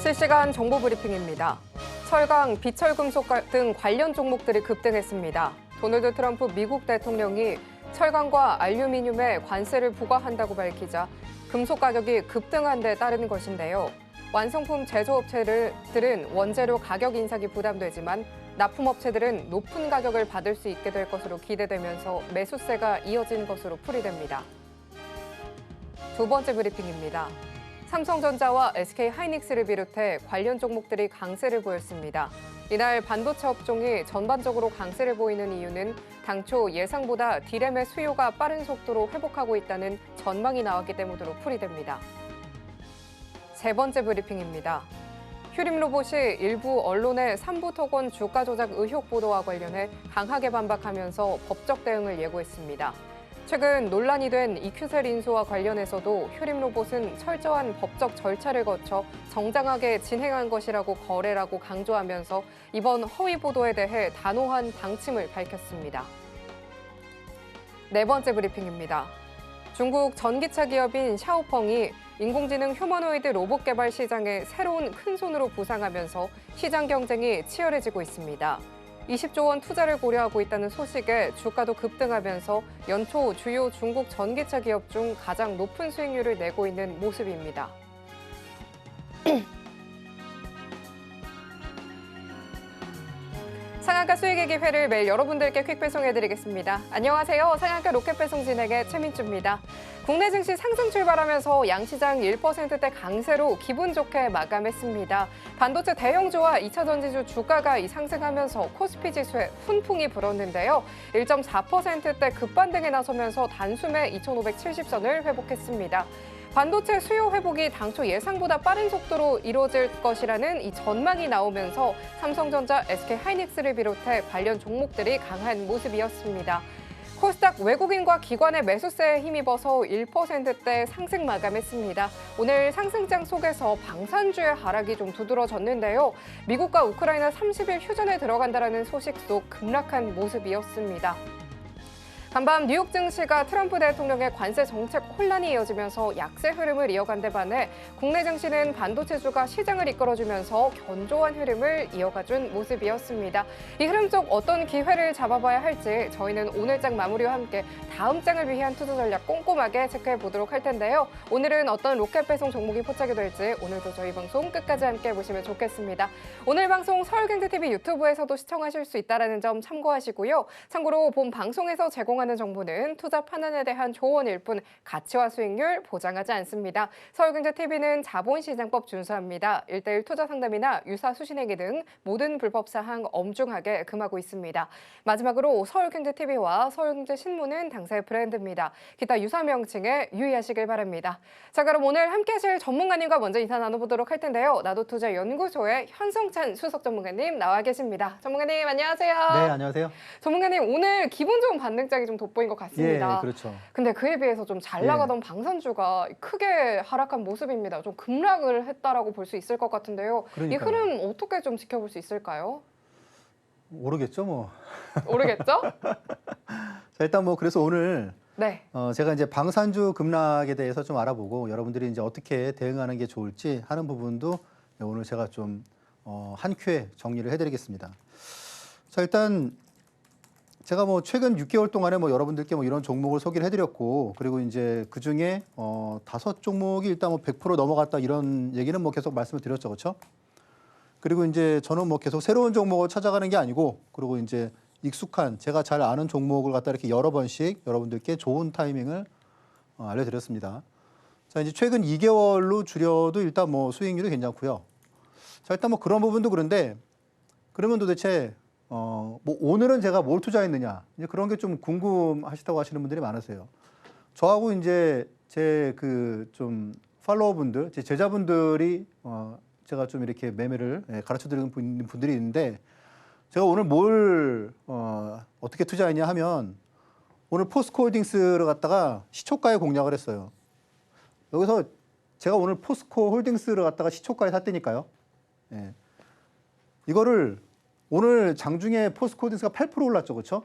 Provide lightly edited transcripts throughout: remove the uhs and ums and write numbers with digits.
실시간 정보 브리핑입니다. 철강, 비철금속 등 관련 종목들이 급등했습니다. 도널드 트럼프 미국 대통령이 철강과 알루미늄에 관세를 부과한다고 밝히자 금속 가격이 급등한 데 따른 것인데요. 완성품 제조업체들은 원재료 가격 인상이 부담되지만 납품업체들은 높은 가격을 받을 수 있게 될 것으로 기대되면서 매수세가 이어진 것으로 풀이됩니다. 두 번째 브리핑입니다. 삼성전자와 SK하이닉스를 비롯해 관련 종목들이 강세를 보였습니다. 이날 반도체 업종이 전반적으로 강세를 보이는 이유는 당초 예상보다 D램의 수요가 빠른 속도로 회복하고 있다는 전망이 나왔기 때문으로 풀이됩니다. 세 번째 브리핑입니다. 휴림 로봇이 일부 언론의 삼부토건 주가 조작 의혹 보도와 관련해 강하게 반박하면서 법적 대응을 예고했습니다. 최근 논란이 된 이큐셀 인수와 관련해서도 휴림 로봇은 철저한 법적 절차를 거쳐 정당하게 진행한 것이라고 거래라고 강조하면서 이번 허위 보도에 대해 단호한 방침을 밝혔습니다. 네 번째 브리핑입니다. 중국 전기차 기업인 샤오펑이 인공지능 휴머노이드 로봇 개발 시장에 새로운 큰손으로 부상하면서 시장 경쟁이 치열해지고 있습니다. 20조 원 투자를 고려하고 있다는 소식에 주가도 급등하면서 연초 주요 중국 전기차 기업 중 가장 높은 수익률을 내고 있는 모습입니다. 상한가 수익의 기회를 매일 여러분들께 퀵 배송해드리겠습니다. 안녕하세요. 상한가 로켓 배송 진행의 최민주입니다. 국내 증시 상승 출발하면서 양시장 1%대 강세로 기분 좋게 마감했습니다. 반도체 대형주와 2차 전지주 주가가 상승하면서 코스피 지수에 훈풍이 불었는데요. 1.4%대 급반등에 나서면서 단숨에 2,570선을 회복했습니다. 반도체 수요 회복이 당초 예상보다 빠른 속도로 이루어질 것이라는 이 전망이 나오면서 삼성전자, SK하이닉스를 비롯해 관련 종목들이 강한 모습이었습니다. 코스닥 외국인과 기관의 매수세에 힘입어서 1%대 상승 마감했습니다. 오늘 상승장 속에서 방산주의 하락이 좀 두드러졌는데요. 미국과 우크라이나 30일 휴전에 들어간다는 소식 속 급락한 모습이었습니다. 간밤 뉴욕 증시가 트럼프 대통령의 관세 정책 혼란이 이어지면서 약세 흐름을 이어간 데 반해 국내 증시는 반도체주가 시장을 이끌어주면서 견조한 흐름을 이어가준 모습이었습니다. 이 흐름 속 어떤 기회를 잡아봐야 할지 저희는 오늘 장 마무리와 함께 다음 장을 위한 투자 전략 꼼꼼하게 체크해 보도록 할 텐데요. 오늘은 어떤 로켓 배송 종목이 포착이 될지 오늘도 저희 방송 끝까지 함께 보시면 좋겠습니다. 오늘 방송 서울경제TV 유튜브에서도 시청하실 수 있다는 점 참고하시고요. 참고로 본 방송에서 제공하는 정보는 투자 판단에 대한 조언일 뿐 가치와 수익률 보장하지 않습니다. 서울경제TV는 자본시장법 준수합니다. 1:1 투자 상담이나 유사 수신행위 등 모든 불법 사항 엄중하게 금하고 있습니다. 마지막으로 서울경제TV와 서울경제신문은 당사의 브랜드입니다. 기타 유사 명칭에 유의하시길 바랍니다. 자, 그럼 오늘 함께 하실 전문가님과 먼저 인사 나눠보도록 할 텐데요. 나도투자연구소의 현성찬 수석 전문가님 나와 계십니다. 전문가님 안녕하세요. 네, 안녕하세요. 전문가님 오늘 기분 좋은 반등장이 좀 돋보인 것 같습니다. 예, 그렇죠. 근데 그에 비해서 좀 잘 나가던 방산주가 크게 하락한 모습입니다. 좀 급락을 했다라고 볼 수 있을 것 같은데요. 그러니까요. 이 흐름 어떻게 좀 지켜볼 수 있을까요? 모르겠죠, 뭐. 모르겠죠? 자, 일단 뭐 그래서 오늘 네. 제가 이제 방산주 급락에 대해서 좀 알아보고 여러분들이 이제 어떻게 대응하는 게 좋을지 하는 부분도 오늘 제가 좀 한 큐에 정리를 해드리겠습니다. 자, 일단 제가 뭐 최근 6개월 동안에 뭐 여러분들께 뭐 이런 종목을 소개를 해드렸고, 그리고 이제 그 중에 5종목이 일단 뭐 100% 넘어갔다 이런 얘기는 뭐 계속 말씀을 드렸죠, 그렇죠? 그리고 이제 저는 뭐 계속 새로운 종목을 찾아가는 게 아니고, 그리고 이제 익숙한 제가 잘 아는 종목을 갖다 이렇게 여러 번씩 여러분들께 좋은 타이밍을 알려드렸습니다. 자, 이제 최근 2개월로 줄여도 일단 뭐 수익률이 괜찮고요. 자, 일단 뭐 그런 부분도 그런데 그러면 도대체 뭐 오늘은 제가 뭘 투자했느냐 이제 그런 게 좀 궁금하시다고 하시는 분들이 많으세요. 저하고 이제 제 그 좀 팔로워분들, 제 제자분들이 제가 좀 이렇게 매매를 가르쳐 드리는 분들이 있는데, 제가 오늘 뭘 어떻게 투자했냐 하면 오늘 포스코홀딩스를 갖다가 시초가에 공략을 했어요. 여기서 제가 오늘 포스코홀딩스를 갖다가 시초가에 샀다니까요. 예. 이거를 오늘 장중에 포스코홀딩스가 8% 올랐죠, 그렇죠?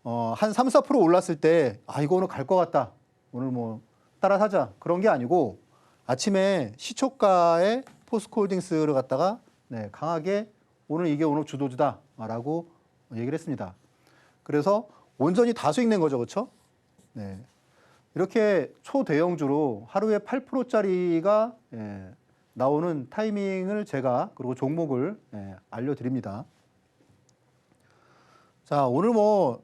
한 3, 4% 올랐을 때 이거 오늘 갈 것 같다. 오늘 뭐 따라 사자. 그런 게 아니고 아침에 시초가에 포스코홀딩스를 갖다가 네, 강하게 이게 오늘 주도주다라고 얘기를 했습니다. 그래서 온전히 다 수익 낸 거죠, 그렇죠? 네. 이렇게 초대형주로 하루에 8%짜리가 나오는 타이밍을 제가 그리고 종목을 알려드립니다. 자, 오늘 뭐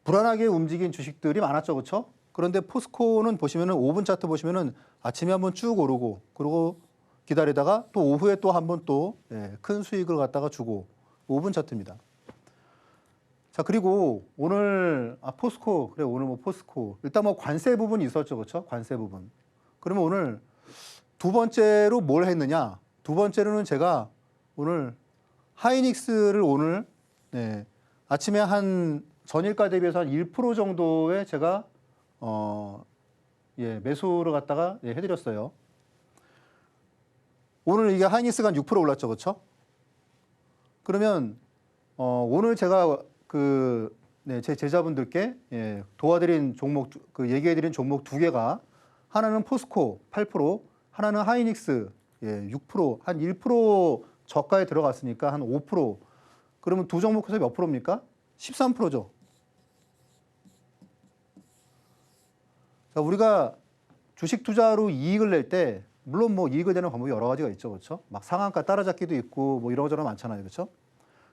불안하게 움직인 주식들이 많았죠, 그렇죠? 그런데 포스코는 보시면은 5분 차트 보시면은 아침에 한번 쭉 오르고 그리고 기다리다가 또 오후에 또 한번 또 큰 수익을 갖다가 주고 5분 차트입니다. 자, 그리고 오늘 포스코 그래 오늘 뭐 포스코 일단 뭐 관세 부분이 있었죠, 그렇죠? 관세 부분. 그러면 오늘 두 번째로 뭘 했느냐? 두 번째로는 제가 오늘 하이닉스를 오늘 아침에 한 전일가 대비해서 한 1% 정도의 제가 매수를 갖다가 해드렸어요. 오늘 이게 하이닉스가 한 6% 올랐죠, 그렇죠? 그러면 오늘 제가 제 제자분들께 도와드린 종목, 얘기해드린 종목 두 개가 하나는 포스코 8%, 하나는 하이닉스 6%, 한 1% 저가에 들어갔으니까 한 5%. 그러면 두 종목에서 몇 프로입니까? 13%죠. 자, 우리가 주식 투자로 이익을 낼 때 물론 뭐 이익을 내는 방법이 여러 가지가 있죠, 그렇죠? 막 상한가 따라잡기도 있고 뭐 이런저런 많잖아요, 그렇죠?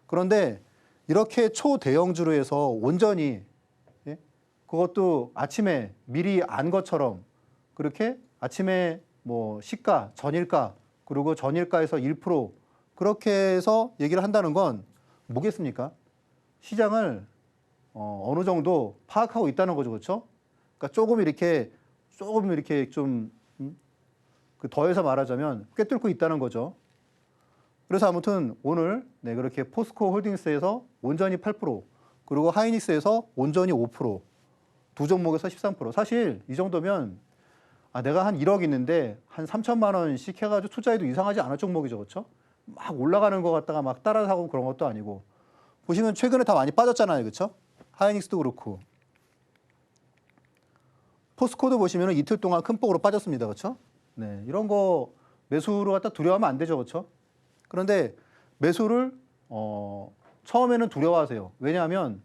그런데 이렇게 초대형주로 해서 온전히 그것도 아침에 미리 안 것처럼 그렇게 아침에 뭐 시가, 전일가 그리고 전일가에서 1% 그렇게 해서 얘기를 한다는 건 뭐겠습니까? 시장을 어느 정도 파악하고 있다는 거죠, 그렇죠? 그러니까 조금 이렇게 좀 더해서 말하자면 꿰뚫고 있다는 거죠. 그래서 아무튼 오늘 그렇게 포스코 홀딩스에서 온전히 8% 그리고 하이닉스에서 온전히 5% 두 종목에서 13% 사실 이 정도면 내가 한 1억 있는데 한 3천만 원씩 해가지고 투자해도 이상하지 않을 종목이죠, 그렇죠? 막 올라가는 거 갖다가 막 따라 사고 그런 것도 아니고 보시면 최근에 다 많이 빠졌잖아요, 그렇죠? 하이닉스도 그렇고 포스코도 보시면 이틀 동안 큰 폭으로 빠졌습니다, 그렇죠? 네, 이런 거 매수로 갖다 두려워하면 안 되죠, 그렇죠? 그런데 매수를 처음에는 두려워하세요. 왜냐하면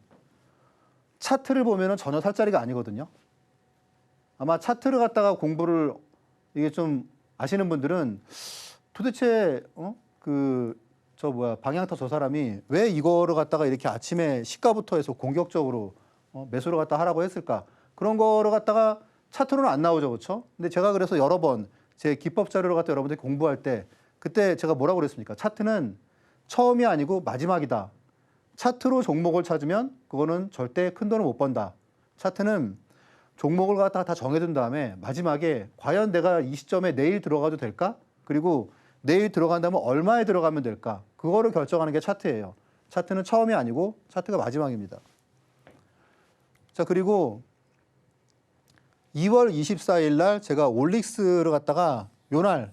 차트를 보면은 전혀 살 자리가 아니거든요. 아마 차트를 갖다가 공부를 이게 좀 아시는 분들은 도대체 방향터 저 사람이 왜 이거를 갖다가 이렇게 아침에 시가부터 해서 공격적으로 매수를 갖다 하라고 했을까? 그런 거를 갖다가 차트로는 안 나오죠, 그렇죠? 근데 제가 그래서 여러 번 제 기법 자료를 갖다 여러분들이 공부할 때 그때 제가 뭐라고 그랬습니까? 차트는 처음이 아니고 마지막이다. 차트로 종목을 찾으면 그거는 절대 큰 돈을 못 번다. 차트는 종목을 갖다가 다 정해둔 다음에 마지막에 과연 내가 이 시점에 내일 들어가도 될까? 그리고 내일 들어간다면 얼마에 들어가면 될까? 그거를 결정하는 게 차트예요. 차트는 처음이 아니고 차트가 마지막입니다. 자, 그리고 2월 24일 날 제가 올릭스를 갖다가 요날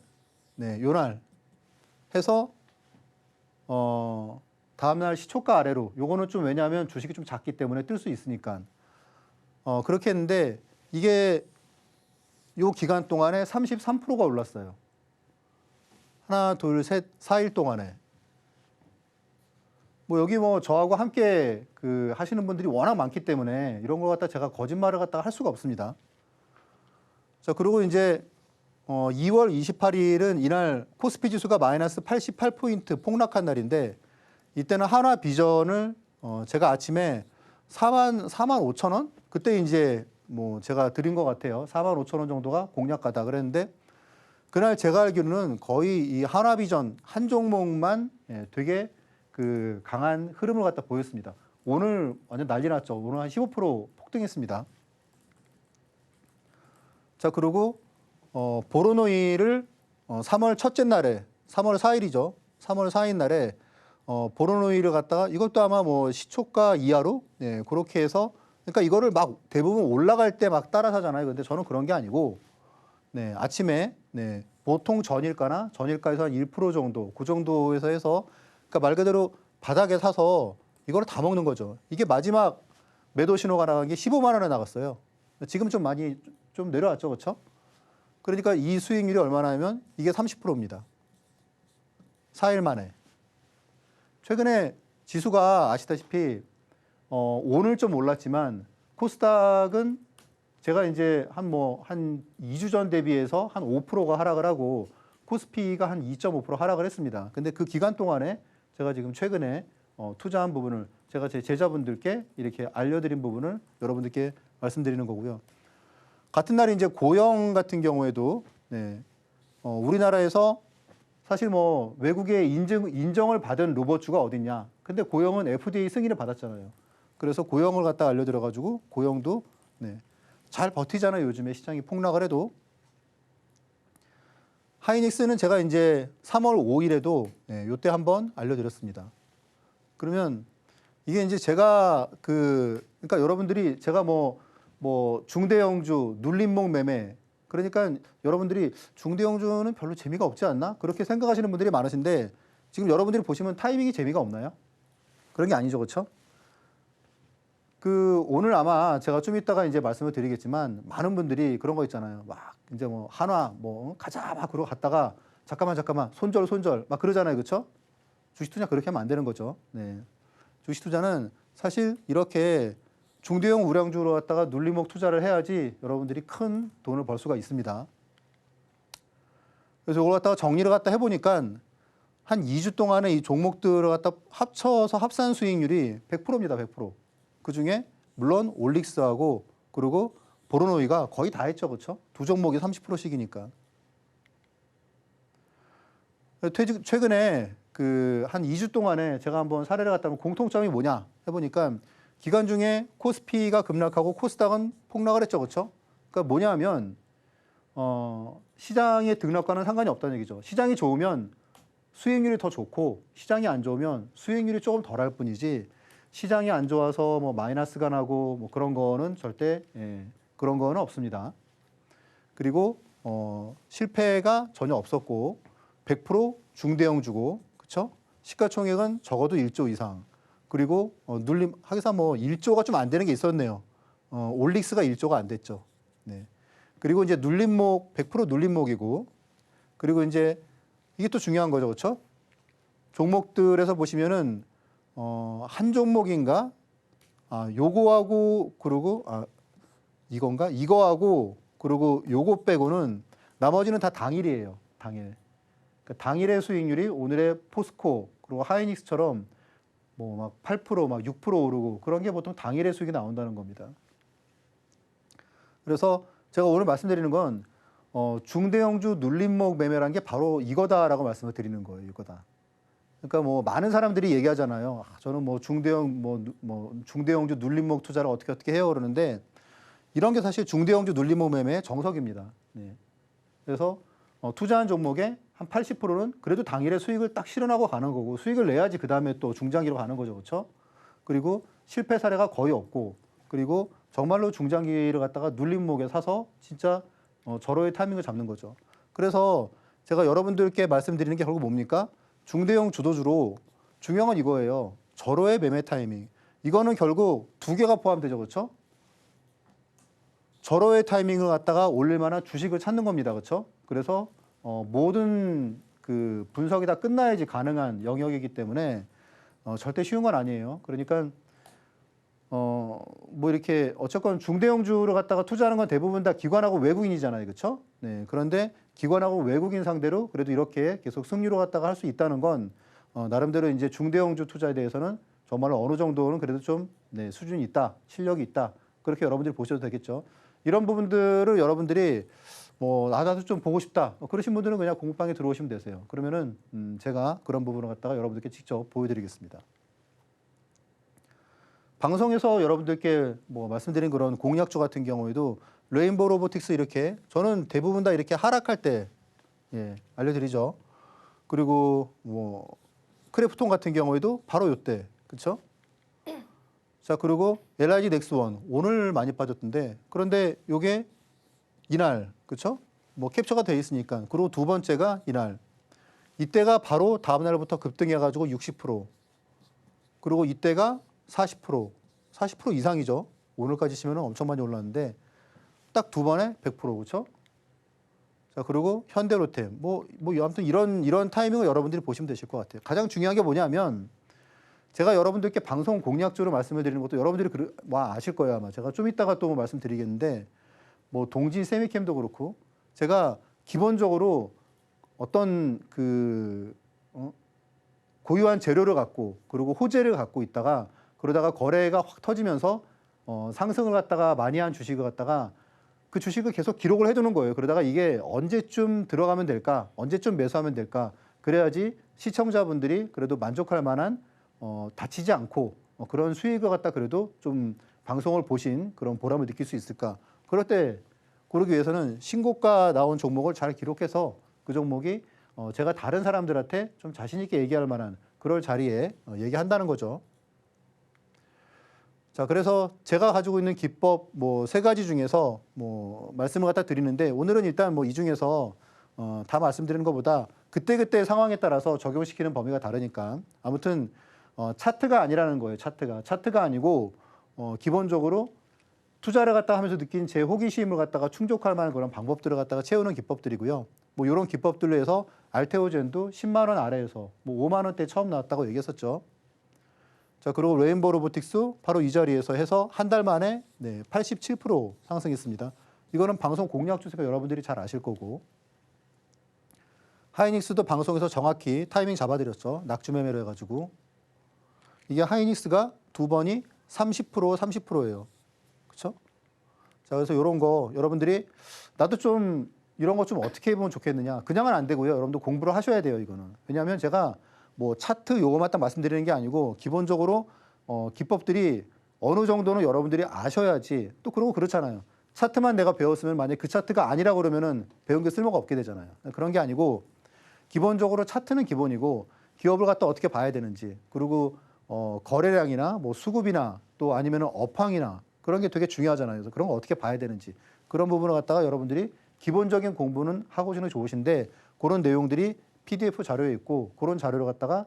해서 다음날 시초가 아래로 요거는 좀 왜냐하면 주식이 좀 작기 때문에 뜰 수 있으니까 그렇게 했는데 이게 요 기간 동안에 33%가 올랐어요. 하나, 둘, 셋, 4일 동안에. 뭐 여기 뭐 저하고 함께 하시는 분들이 워낙 많기 때문에 이런 걸 갖다 제가 거짓말을 갖다가 할 수가 없습니다. 자, 그리고 이제 2월 28일은 이날 코스피 지수가 마이너스 88포인트 폭락한 날인데 이때는 한화비전을 제가 아침에 4만 5천 원? 그때 이제 뭐 제가 드린 것 같아요. 4만 5천 원 정도가 공략가다 그랬는데 그날 제가 알기로는 거의 이 한화비전 한 종목만 되게 강한 흐름을 갖다 보였습니다. 오늘 완전 난리 났죠. 오늘 한 15% 폭등했습니다. 자, 그리고 보로노이를 3월 첫째 날에 3월 4일이죠. 3월 4일 날에 보로노이를 갖다가 이것도 아마 뭐 시초가 이하로 그렇게 해서 그러니까 이거를 막 대부분 올라갈 때 막 따라 사잖아요. 근데 저는 그런 게 아니고 아침에 보통 전일가나 전일가에서 한 1% 정도 그 정도에서 해서 그러니까 말 그대로 바닥에 사서 이거를 다 먹는 거죠. 이게 마지막 매도 신호가 나간 게 15만 원에 나갔어요. 지금 좀 많이 좀 내려왔죠, 그렇죠? 그러니까 이 수익률이 얼마나 하면 이게 30%입니다. 4일 만에. 최근에 지수가 아시다시피 오늘 좀 올랐지만 코스닥은 제가 이제 한 2주 전 대비해서 한 5%가 하락을 하고 코스피가 한 2.5% 하락을 했습니다. 근데 그 기간 동안에 제가 지금 최근에 투자한 부분을 제가 제 제자분들께 이렇게 알려드린 부분을 여러분들께 말씀드리는 거고요. 같은 날에 이제 고영 같은 경우에도 네, 우리나라에서 사실 뭐 외국의 인정을 받은 로봇주가 어딨냐. 근데 고영은 FDA 승인을 받았잖아요. 그래서 고영을 갖다 알려드려가지고 고영도 네, 잘 버티잖아요. 요즘에 시장이 폭락을 해도. 하이닉스는 제가 이제 3월 5일에도 네, 요때 한번 알려드렸습니다. 그러면 이게 이제 제가 그러니까 여러분들이 제가 뭐 중대형주, 눌림목 매매 그러니까 여러분들이 중대형주는 별로 재미가 없지 않나? 그렇게 생각하시는 분들이 많으신데 지금 여러분들이 보시면 타이밍이 재미가 없나요? 그런 게 아니죠. 그렇죠? 오늘 아마 제가 좀 이따가 이제 말씀을 드리겠지만 많은 분들이 그런 거 있잖아요. 막 이제 뭐 한화 뭐 가자 막 그러고 갔다가 잠깐만 손절 막 그러잖아요. 그렇죠? 주식 투자 그렇게 하면 안 되는 거죠. 네. 주식 투자는 사실 이렇게 중대형 우량주로 갖다가 눌림목 투자를 해야지 여러분들이 큰 돈을 벌 수가 있습니다. 그래서 이걸 갖다가 정리를 갖다 해보니까 한 2주 동안에 이 종목들을 갖다 합쳐서 합산 수익률이 100%입니다. 100%. 그 중에 물론 올릭스하고 그리고 보로노이가 거의 다 했죠. 그렇죠? 두 종목이 30%씩이니까. 최근에 한 2주 동안에 제가 한번 사례를 갖다 보면 공통점이 뭐냐 해보니까 기간 중에 코스피가 급락하고 코스닥은 폭락을 했죠. 그렇죠? 그러니까 뭐냐 하면 시장의 등락과는 상관이 없다는 얘기죠. 시장이 좋으면 수익률이 더 좋고 시장이 안 좋으면 수익률이 조금 덜할 뿐이지 시장이 안 좋아서 뭐 마이너스가 나고 뭐 그런 거는 절대 그런 거는 없습니다. 그리고 실패가 전혀 없었고 100% 중대형주고 그렇죠? 시가총액은 적어도 1조 이상. 그리고 하기사 뭐 1조가 좀 안 되는 게 있었네요. 올릭스가 1조가 안 됐죠. 네. 그리고 이제 눌림목 100% 눌림목이고 그리고 이제 이게 또 중요한 거죠. 그렇죠? 종목들에서 보시면은 한 종목인가? 요거하고 그리고 이건가? 이거하고 그리고 요거 빼고는 나머지는 다 당일이에요. 당일. 그러니까 당일의 수익률이 오늘의 포스코 그리고 하이닉스처럼 뭐 막 8%, 막 6% 오르고 그런 게 보통 당일의 수익이 나온다는 겁니다. 그래서 제가 오늘 말씀드리는 건 중대형주 눌림목 매매라는 게 바로 이거다라고 말씀을 드리는 거예요. 이거다. 그러니까 뭐 많은 사람들이 얘기하잖아요. 저는 뭐 중대형주 눌림목 투자를 어떻게 해요 그러는데 이런 게 사실 중대형주 눌림목 매매의 정석입니다. 네. 그래서 투자한 종목의 한 80%는 그래도 당일에 수익을 딱 실현하고 가는 거고 수익을 내야지 그 다음에 또 중장기로 가는 거죠. 그렇죠? 그리고 실패 사례가 거의 없고 그리고 정말로 중장기를 갖다가 눌림목에 사서 진짜 절호의 타이밍을 잡는 거죠. 그래서 제가 여러분들께 말씀드리는 게 결국 뭡니까? 중대형 주도주로 중요한 건 이거예요. 절호의 매매 타이밍. 이거는 결국 두 개가 포함되죠. 그렇죠? 절호의 타이밍을 갖다가 올릴 만한 주식을 찾는 겁니다. 그렇죠? 그래서 모든 분석이 다 끝나야지 가능한 영역이기 때문에 절대 쉬운 건 아니에요. 그러니까 뭐 이렇게 어쨌건 중대형주를 갖다가 투자하는 건 대부분 다 기관하고 외국인이잖아요. 그렇죠? 네. 그런데 기관하고 외국인 상대로 그래도 이렇게 계속 승리로 갖다가 할 수 있다는 건 나름대로 이제 중대형주 투자에 대해서는 정말로 어느 정도는 그래도 좀 수준이 있다, 실력이 있다. 그렇게 여러분들이 보셔도 되겠죠. 이런 부분들을 여러분들이 나도 좀 보고 싶다. 그러신 분들은 그냥 공부방에 들어오시면 되세요. 그러면은 제가 그런 부분을 갖다가 여러분들께 직접 보여드리겠습니다. 방송에서 여러분들께 말씀드린 그런 공약주 같은 경우에도 레인보우 로보틱스 이렇게 저는 대부분 다 이렇게 하락할 때 알려드리죠. 그리고 크래프톤 같은 경우에도 바로 이때 그렇죠? 자 그리고 LIG 넥스원 오늘 많이 빠졌던데 그런데 요게 이날 그렇죠? 캡처가 돼 있으니까 그리고 두 번째가 이날 이때가 바로 다음 날부터 급등해가지고 60% 그리고 이때가 40% 이상이죠. 오늘까지 치면 엄청 많이 올랐는데 딱 두 번에 100% 그렇죠? 자, 그리고 현대로템. 아무튼 이런 타이밍을 여러분들이 보시면 되실 것 같아요. 가장 중요한 게 뭐냐면 제가 여러분들께 방송 공략적으로 말씀을 드리는 것도 여러분들이 아실 거예요, 아마. 제가 좀 이따가 또 말씀드리겠는데 동진 세미캠도 그렇고 제가 기본적으로 어떤 고유한 재료를 갖고 그리고 호재를 갖고 있다가 그러다가 거래가 확 터지면서 상승을 갖다가 많이 한 주식을 갖다가 그 주식을 계속 기록을 해두는 거예요. 그러다가 이게 언제쯤 들어가면 될까? 언제쯤 매수하면 될까? 그래야지 시청자분들이 그래도 만족할 만한 다치지 않고 그런 수익을 갖다 그래도 좀 방송을 보신 그런 보람을 느낄 수 있을까? 그럴 때 그러기 위해서는 신고가 나온 종목을 잘 기록해서 그 종목이 제가 다른 사람들한테 좀 자신 있게 얘기할 만한 그럴 자리에 얘기한다는 거죠. 자, 그래서 제가 가지고 있는 기법 세 가지 중에서 말씀을 갖다 드리는데 오늘은 일단 이 중에서 다 말씀드리는 것보다 그때그때 상황에 따라서 적용시키는 범위가 다르니까 아무튼 차트가 아니라는 거예요. 차트가 아니고 기본적으로 투자를 갖다 하면서 느낀 제 호기심을 갖다가 충족할 만한 그런 방법들을 갖다가 채우는 기법들이고요. 이런 기법들로 해서 알테오젠도 10만 원 아래에서 5만 원대 처음 나왔다고 얘기했었죠. 자, 그리고 레인보우 로보틱스 바로 이 자리에서 해서 한 달 만에 87% 상승했습니다. 이거는 방송 공략 주세요. 여러분들이 잘 아실 거고. 하이닉스도 방송에서 정확히 타이밍 잡아드렸죠. 낙주 매매를 해가지고. 이게 하이닉스가 두 번이 30%예요. 그렇죠? 자, 그래서 이런 거 여러분들이 나도 좀 이런 거 좀 어떻게 해보면 좋겠느냐. 그냥은 안 되고요. 여러분들 공부를 하셔야 돼요. 이거는. 왜냐하면 제가 차트 요거만 딱 말씀드리는 게 아니고 기본적으로 기법들이 어느 정도는 여러분들이 아셔야지 또 그러고 그렇잖아요. 차트만 내가 배웠으면 만약에 그 차트가 아니라 그러면은 배운 게 쓸모가 없게 되잖아요. 그런 게 아니고 기본적으로 차트는 기본이고 기업을 갖다 어떻게 봐야 되는지 그리고 거래량이나 수급이나 또 아니면은 업황이나 그런 게 되게 중요하잖아요. 그래서 그런 거 어떻게 봐야 되는지 그런 부분을 갖다가 여러분들이 기본적인 공부는 하고 오시는 게 좋으신데 그런 내용들이 PDF 자료에 있고 그런 자료를 갖다가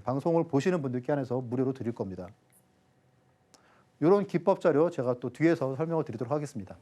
방송을 보시는 분들께 한해서 무료로 드릴 겁니다. 이런 기법 자료 제가 또 뒤에서 설명을 드리도록 하겠습니다.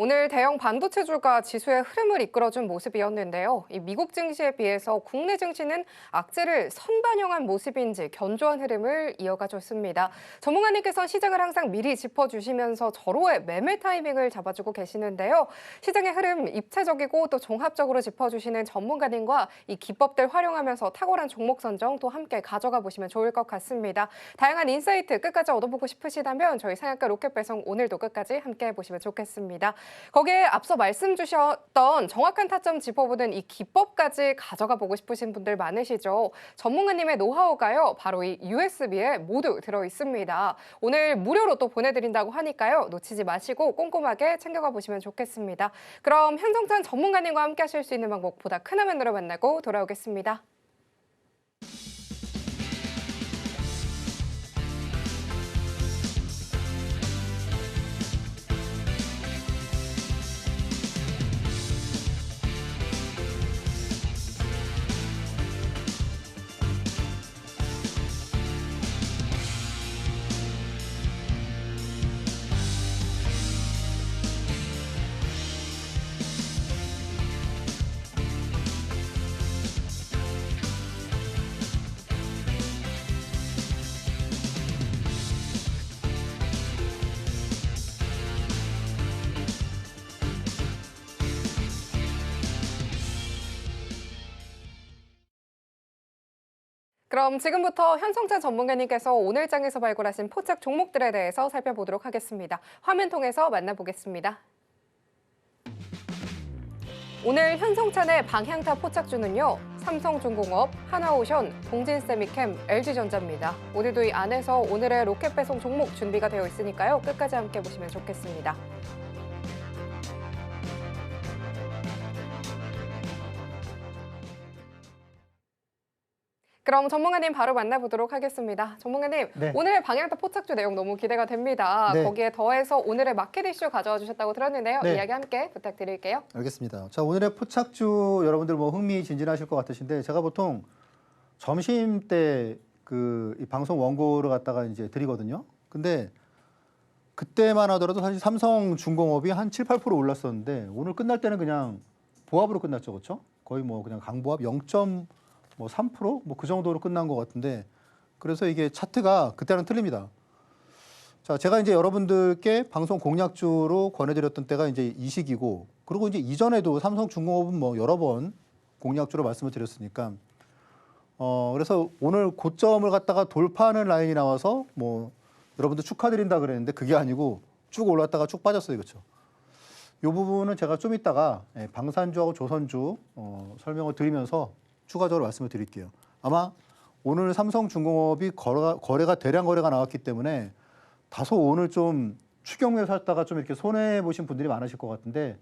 오늘 대형 반도체주가 지수의 흐름을 이끌어준 모습이었는데요. 이 미국 증시에 비해서 국내 증시는 악재를 선반영한 모습인지 견조한 흐름을 이어가줬습니다. 전문가님께서 시장을 항상 미리 짚어주시면서 절호의 매매 타이밍을 잡아주고 계시는데요. 시장의 흐름 입체적이고 또 종합적으로 짚어주시는 전문가님과 이 기법들 활용하면서 탁월한 종목 선정 또 함께 가져가 보시면 좋을 것 같습니다. 다양한 인사이트 끝까지 얻어보고 싶으시다면 저희 상한가 로켓 배송 오늘도 끝까지 함께 해보시면 좋겠습니다. 거기에 앞서 말씀 주셨던 정확한 타점 짚어보는 이 기법까지 가져가 보고 싶으신 분들 많으시죠. 전문가님의 노하우가요. 바로 이 USB에 모두 들어 있습니다. 오늘 무료로 또 보내드린다고 하니까요. 놓치지 마시고 꼼꼼하게 챙겨가 보시면 좋겠습니다. 그럼 현정찬 전문가님과 함께 하실 수 있는 방법 보다 큰 화면으로 만나고 돌아오겠습니다. 그럼 지금부터 현성찬 전문가님께서 오늘 장에서 발굴하신 포착 종목들에 대해서 살펴보도록 하겠습니다. 화면 통해서 만나보겠습니다. 오늘 현성찬의 방향타 포착주는요. 삼성중공업, 하나오션, 동진세미캠, LG전자입니다. 오늘도 이 안에서 오늘의 로켓 배송 종목 준비가 되어 있으니까요. 끝까지 함께 보시면 좋겠습니다. 그럼 전문가님 바로 만나보도록 하겠습니다. 전문가님, 네. 오늘의 방향타 포착주 내용 너무 기대가 됩니다. 네. 거기에 더해서 오늘의 마켓 이슈 가져와 주셨다고 들었는데요. 네. 이야기 함께 부탁드릴게요. 알겠습니다. 자, 오늘의 포착주 여러분들 흥미진진하실 것 같으신데 제가 보통 점심 때 이 방송 원고를 갖다가 이제 드리거든요. 근데 그때만 하더라도 사실 삼성중공업이 한 7, 8% 올랐었는데 오늘 끝날 때는 그냥 보합으로 끝났죠, 그렇죠? 거의 뭐 그냥 강보합 0.3% 뭐 그 정도로 끝난 것 같은데 그래서 이게 차트가 그때랑 틀립니다. 자, 제가 이제 여러분들께 방송 공략주로 권해드렸던 때가 이제 이 시기고, 그리고 이제 이전에도 삼성중공업은 뭐 여러 번 공략주로 말씀을 드렸으니까, 그래서 오늘 고점을 갖다가 돌파하는 라인이 나와서 뭐 여러분들 축하드린다 그랬는데 그게 아니고 쭉 올랐다가 쭉 빠졌어요, 그렇죠? 이 부분은 제가 좀 이따가 방산주하고 조선주 설명을 드리면서 추가적으로 말씀을 드릴게요. 아마 오늘 삼성중공업이 거래가 대량 거래가 나왔기 때문에 다소 오늘 좀 추경매수 샀다가 좀 이렇게 손해 보신 분들이 많으실 것 같은데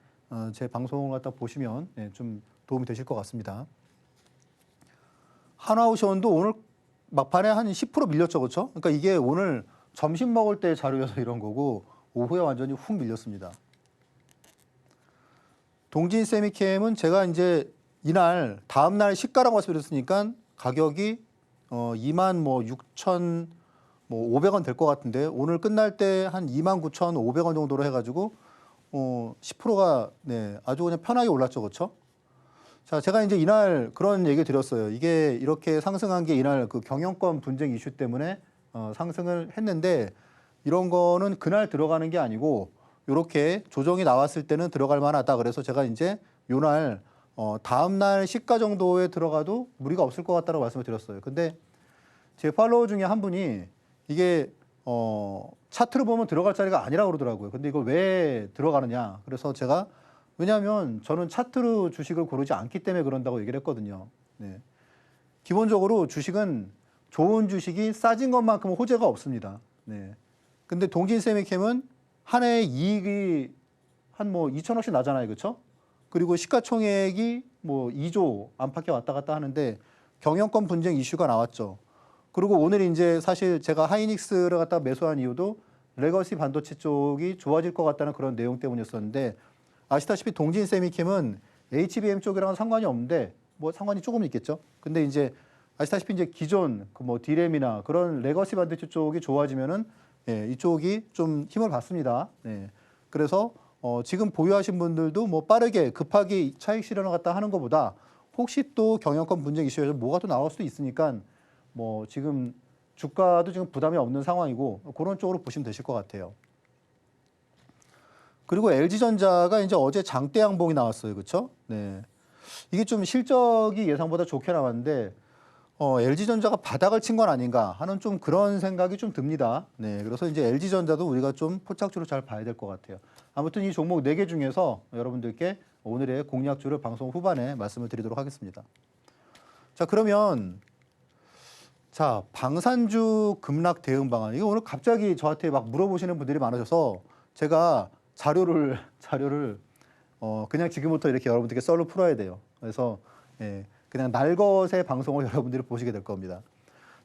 제 방송을 갖다 보시면 좀 도움이 되실 것 같습니다. 하나오션도 오늘 막판에 한 10% 밀렸죠, 그렇죠? 그러니까 이게 오늘 점심 먹을 때 자료여서 이런 거고 오후에 완전히 훅 밀렸습니다. 동진세미캠은 제가 이제 이날 다음 날 시가라고 말씀드렸으니까 가격이 26,500원 될 것 같은데 오늘 끝날 때 한 29,500원 정도로 해가지고 10%가 아주 그냥 편하게 올랐죠, 그렇죠? 자, 제가 이제 이날 그런 얘기 드렸어요. 이게 이렇게 상승한 게 이날 그 경영권 분쟁 이슈 때문에 상승을 했는데 이런 거는 그날 들어가는 게 아니고 이렇게 조정이 나왔을 때는 들어갈 만하다. 그래서 제가 이제 요날 다음 날 시가 정도에 들어가도 무리가 없을 것 같다고 말씀을 드렸어요. 근데 제 팔로워 중에 한 분이 이게 차트로 보면 들어갈 자리가 아니라고 그러더라고요. 근데 이걸 왜 들어가느냐? 그래서 제가 왜냐하면 저는 차트로 주식을 고르지 않기 때문에 그런다고 얘기를 했거든요. 네. 기본적으로 주식은 좋은 주식이 싸진 것만큼은 호재가 없습니다. 네. 근데 동진세미캠은 한 해에 이익이 한 뭐 2천억씩 나잖아요, 그렇죠? 그리고 시가총액이 뭐 2조 안팎에 왔다 갔다 하는데 경영권 분쟁 이슈가 나왔죠. 그리고 오늘 이제 사실 제가 하이닉스를 갖다 매수한 이유도 레거시 반도체 쪽이 좋아질 것 같다는 그런 내용 때문이었었는데 아시다시피 동진세미캠은 HBM 쪽이랑은 상관이 없는데 뭐 상관이 조금 있겠죠. 근데 이제 아시다시피 이제 기존 그 뭐 디램이나 그런 레거시 반도체 쪽이 좋아지면은 이쪽이 좀 힘을 받습니다. 그래서 지금 보유하신 분들도 뭐 빠르게 급하게 차익 실현을 갖다 하는 것보다 혹시 또 경영권 분쟁 이슈에서 뭐가 또 나올 수도 있으니까 뭐 지금 주가도 지금 부담이 없는 상황이고 그런 쪽으로 보시면 되실 것 같아요. 그리고 LG전자가 이제 어제 장대 양봉이 나왔어요, 그렇죠? 네, 이게 좀 실적이 예상보다 좋게 나왔는데 LG전자가 바닥을 친 건 아닌가 하는 좀 그런 생각이 좀 듭니다. 네, 그래서 이제 LG전자도 우리가 좀 포착주로 잘 봐야 될 것 같아요. 아무튼 이 종목 4개 중에서 여러분들께 오늘의 공략주를 방송 후반에 말씀을 드리도록 하겠습니다. 자, 그러면 자, 방산주 급락 대응 방안. 이거 오늘 갑자기 저한테 막 물어보시는 분들이 많으셔서 제가 자료를 그냥 지금부터 이렇게 여러분들께 썰로 풀어야 돼요. 그래서 그냥 날것의 방송을 여러분들이 보시게 될 겁니다.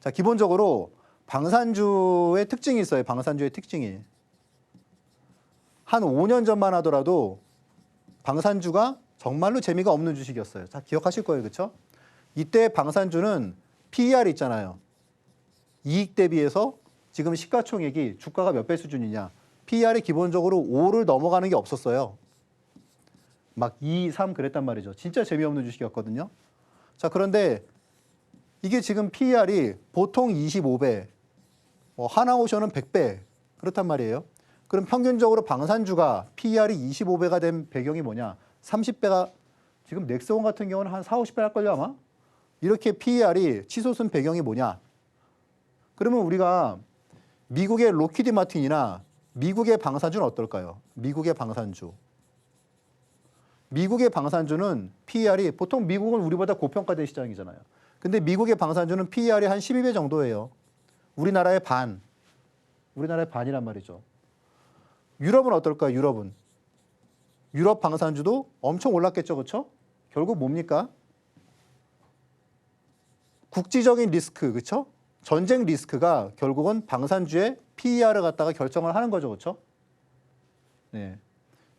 자, 기본적으로 방산주의 특징이 있어요. 방산주의 특징이. 한 5년 전만 하더라도 방산주가 정말로 재미가 없는 주식이었어요. 자, 기억하실 거예요, 그렇죠? 이때 방산주는 PER 있잖아요. 이익 대비해서 지금 시가총액이 주가가 몇 배 수준이냐. PER이 기본적으로 5를 넘어가는 게 없었어요. 막 2, 3 그랬단 말이죠. 진짜 재미없는 주식이었거든요. 자, 그런데 이게 지금 PER이 보통 25배, 하나오션은 100배 그렇단 말이에요. 그럼 평균적으로 방산주가 PER이 25배가 된 배경이 뭐냐? 30배가 지금 넥스원 같은 경우는 한 4, 50배 할걸요 아마? 이렇게 PER이 치솟은 배경이 뭐냐? 그러면 우리가 미국의 로키드 마틴이나 미국의 방산주는 어떨까요? 미국의 방산주. 미국의 방산주는 PER이 보통 미국은 우리보다 고평가된 시장이잖아요. 근데 미국의 방산주는 PER이 한 12배 정도예요. 우리나라의 반이란 말이죠. 유럽은 어떨까요? 유럽 방산주도 엄청 올랐겠죠, 그렇죠? 결국 뭡니까? 국지적인 리스크, 그렇죠? 전쟁 리스크가 결국은 방산주의 PER을 갖다가 결정을 하는 거죠, 그렇죠? 네.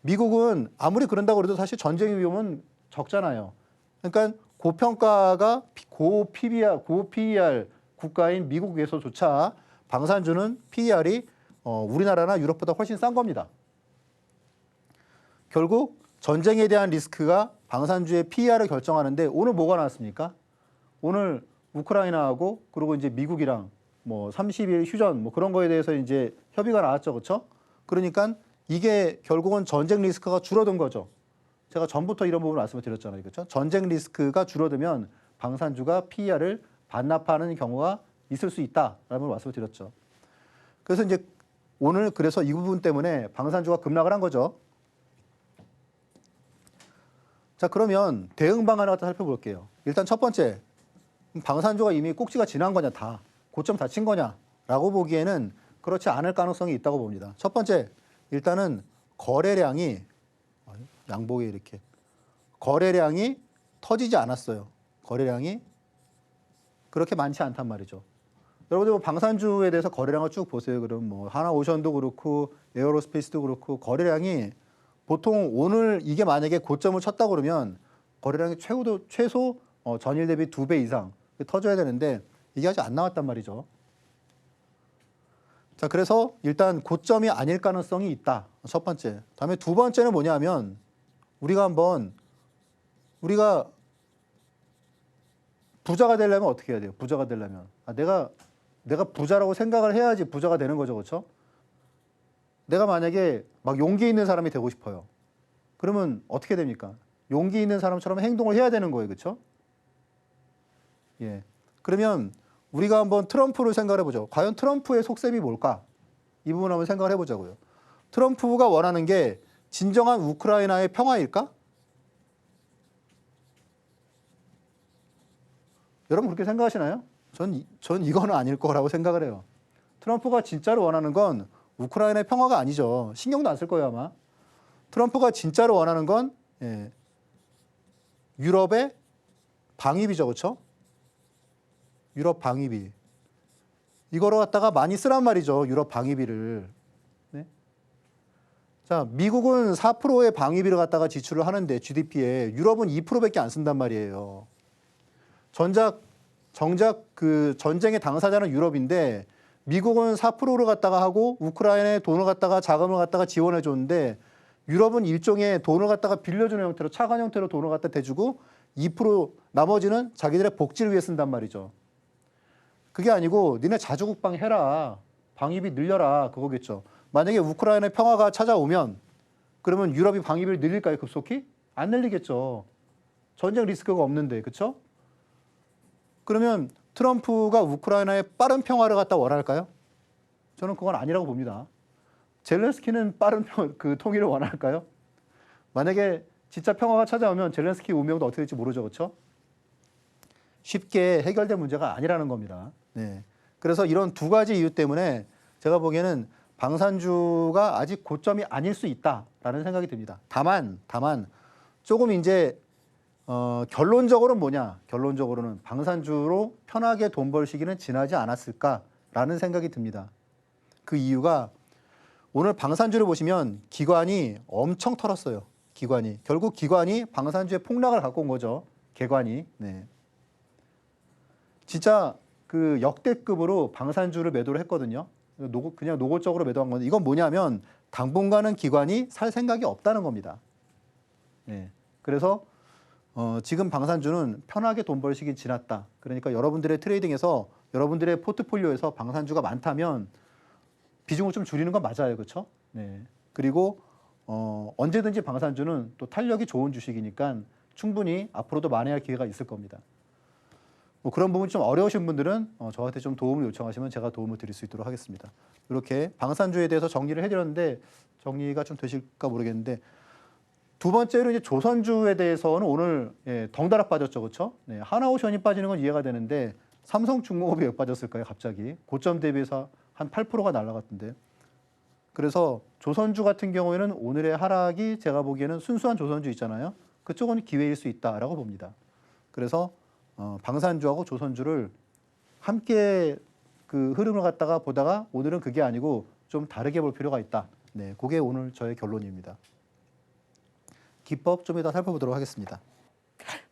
미국은 아무리 그런다고 해도 사실 전쟁 위험은 적잖아요. 그러니까 고평가가 고 PER 국가인 미국에서조차 방산주는 PER이 우리나라나 유럽보다 훨씬 싼 겁니다. 결국 전쟁에 대한 리스크가 방산주의 PER을 결정하는데 오늘 뭐가 나왔습니까? 오늘 우크라이나하고 그리고 이제 미국이랑 뭐 30일 휴전 뭐 그런 거에 대해서 이제 협의가 나왔죠. 그렇죠? 그러니까 이게 결국은 전쟁 리스크가 줄어든 거죠. 제가 전부터 이런 부분을 말씀을 드렸잖아요. 그렇죠? 전쟁 리스크가 줄어들면 방산주가 PER을 반납하는 경우가 있을 수 있다라는 말씀을 드렸죠. 그래서 이제 오늘 그래서 이 부분 때문에 방산주가 급락을 한 거죠. 자, 그러면 대응 방안을 갖다 살펴볼게요. 일단 첫 번째, 방산주가 이미 꼭지가 지난 거냐, 다 고점 다 친 거냐라고 보기에는 그렇지 않을 가능성이 있다고 봅니다. 첫 번째, 일단은 거래량이 양복에 이렇게 거래량이 터지지 않았어요. 거래량이 그렇게 많지 않단 말이죠. 여러분들 뭐 방산주에 대해서 거래량을 쭉 보세요. 그럼 뭐 하나오션도 그렇고 에어로스페이스도 그렇고 거래량이 보통 오늘 이게 만약에 고점을 쳤다 그러면 거래량이 최소 전일 대비 2배 이상 터져야 되는데 이게 아직 안 나왔단 말이죠. 자, 그래서 일단 고점이 아닐 가능성이 있다. 첫 번째. 다음에 두 번째는 뭐냐면 우리가 부자가 되려면 어떻게 해야 돼요? 부자가 되려면 내가 부자라고 생각을 해야지 부자가 되는 거죠, 그렇죠? 내가 만약에 막 용기 있는 사람이 되고 싶어요. 그러면 어떻게 됩니까? 용기 있는 사람처럼 행동을 해야 되는 거예요, 그렇죠? 예. 그러면 우리가 한번 트럼프를 생각해 보죠. 과연 트럼프의 속셈이 뭘까? 이 부분 한번 생각을 해보자고요. 트럼프가 원하는 게 진정한 우크라이나의 평화일까? 여러분 그렇게 생각하시나요? 전 이거는 아닐 거라고 생각을 해요. 트럼프가 진짜로 원하는 건 우크라이나의 평화가 아니죠. 신경도 안 쓸 거예요, 아마. 트럼프가 진짜로 원하는 건 유럽의 방위비죠, 그렇죠? 유럽 방위비. 이거를 갖다가 많이 쓰란 말이죠, 유럽 방위비를. 네? 자, 미국은 4%의 방위비를 갖다가 지출을 하는데 GDP에 유럽은 2%밖에 안 쓴단 말이에요. 정작 그 전쟁의 당사자는 유럽인데 미국은 4%를 갖다가 하고 우크라이나에 돈을 갖다가 자금을 갖다가 지원해 줬는데 유럽은 일종의 돈을 갖다가 빌려주는 형태로 차관 형태로 돈을 갖다 대주고 2% 나머지는 자기들의 복지를 위해 쓴단 말이죠. 그게 아니고 니네 자주국방 해라. 방위비 늘려라. 그거겠죠. 만약에 우크라이나의 평화가 찾아오면 그러면 유럽이 방위비를 늘릴까요? 급속히? 안 늘리겠죠. 전쟁 리스크가 없는데. 그렇죠? 그러면 트럼프가 우크라이나의 빠른 평화를 갖다 원할까요? 저는 그건 아니라고 봅니다. 젤렌스키는 빠른 통일을 원할까요? 만약에 진짜 평화가 찾아오면 젤렌스키 운명도 어떻게 될지 모르죠. 그렇죠? 쉽게 해결될 문제가 아니라는 겁니다. 네. 그래서 이런 두 가지 이유 때문에 제가 보기에는 방산주가 아직 고점이 아닐 수 있다라는 생각이 듭니다. 다만 조금 이제 결론적으로는 뭐냐? 결론적으로는 방산주로 편하게 돈 벌 시기는 지나지 않았을까라는 생각이 듭니다. 그 이유가 오늘 방산주를 보시면 기관이 엄청 털었어요. 결국 기관이 방산주의 폭락을 갖고 온 거죠. 개관이. 네. 진짜 그 역대급으로 방산주를 매도를 했거든요. 그냥 노골적으로 매도한 건데 이건 뭐냐면 당분간은 기관이 살 생각이 없다는 겁니다. 네. 그래서 지금 방산주는 편하게 돈 벌 시기 지났다. 그러니까 여러분들의 트레이딩에서 여러분들의 포트폴리오에서 방산주가 많다면 비중을 좀 줄이는 건 맞아요. 그렇죠? 네. 그리고 언제든지 방산주는 또 탄력이 좋은 주식이니까 충분히 앞으로도 만회할 기회가 있을 겁니다. 뭐 그런 부분이 좀 어려우신 분들은 저한테 좀 도움을 요청하시면 제가 도움을 드릴 수 있도록 하겠습니다. 이렇게 방산주에 대해서 정리를 해드렸는데 정리가 좀 되실까 모르겠는데 두 번째로 이제 조선주에 대해서는 오늘 덩달아 빠졌죠, 그렇죠? 네, 하나오션이 빠지는 건 이해가 되는데 삼성중공업이 왜 빠졌을까요, 갑자기? 고점 대비해서 한 8%가 날아갔던데. 그래서 조선주 같은 경우에는 오늘의 하락이 제가 보기에는 순수한 조선주 있잖아요. 그쪽은 기회일 수 있다라고 봅니다. 그래서 방산주하고 조선주를 함께 그 흐름을 갖다가 보다가 오늘은 그게 아니고 좀 다르게 볼 필요가 있다. 네, 그게 오늘 저의 결론입니다. 기법 좀 이따 살펴보도록 하겠습니다.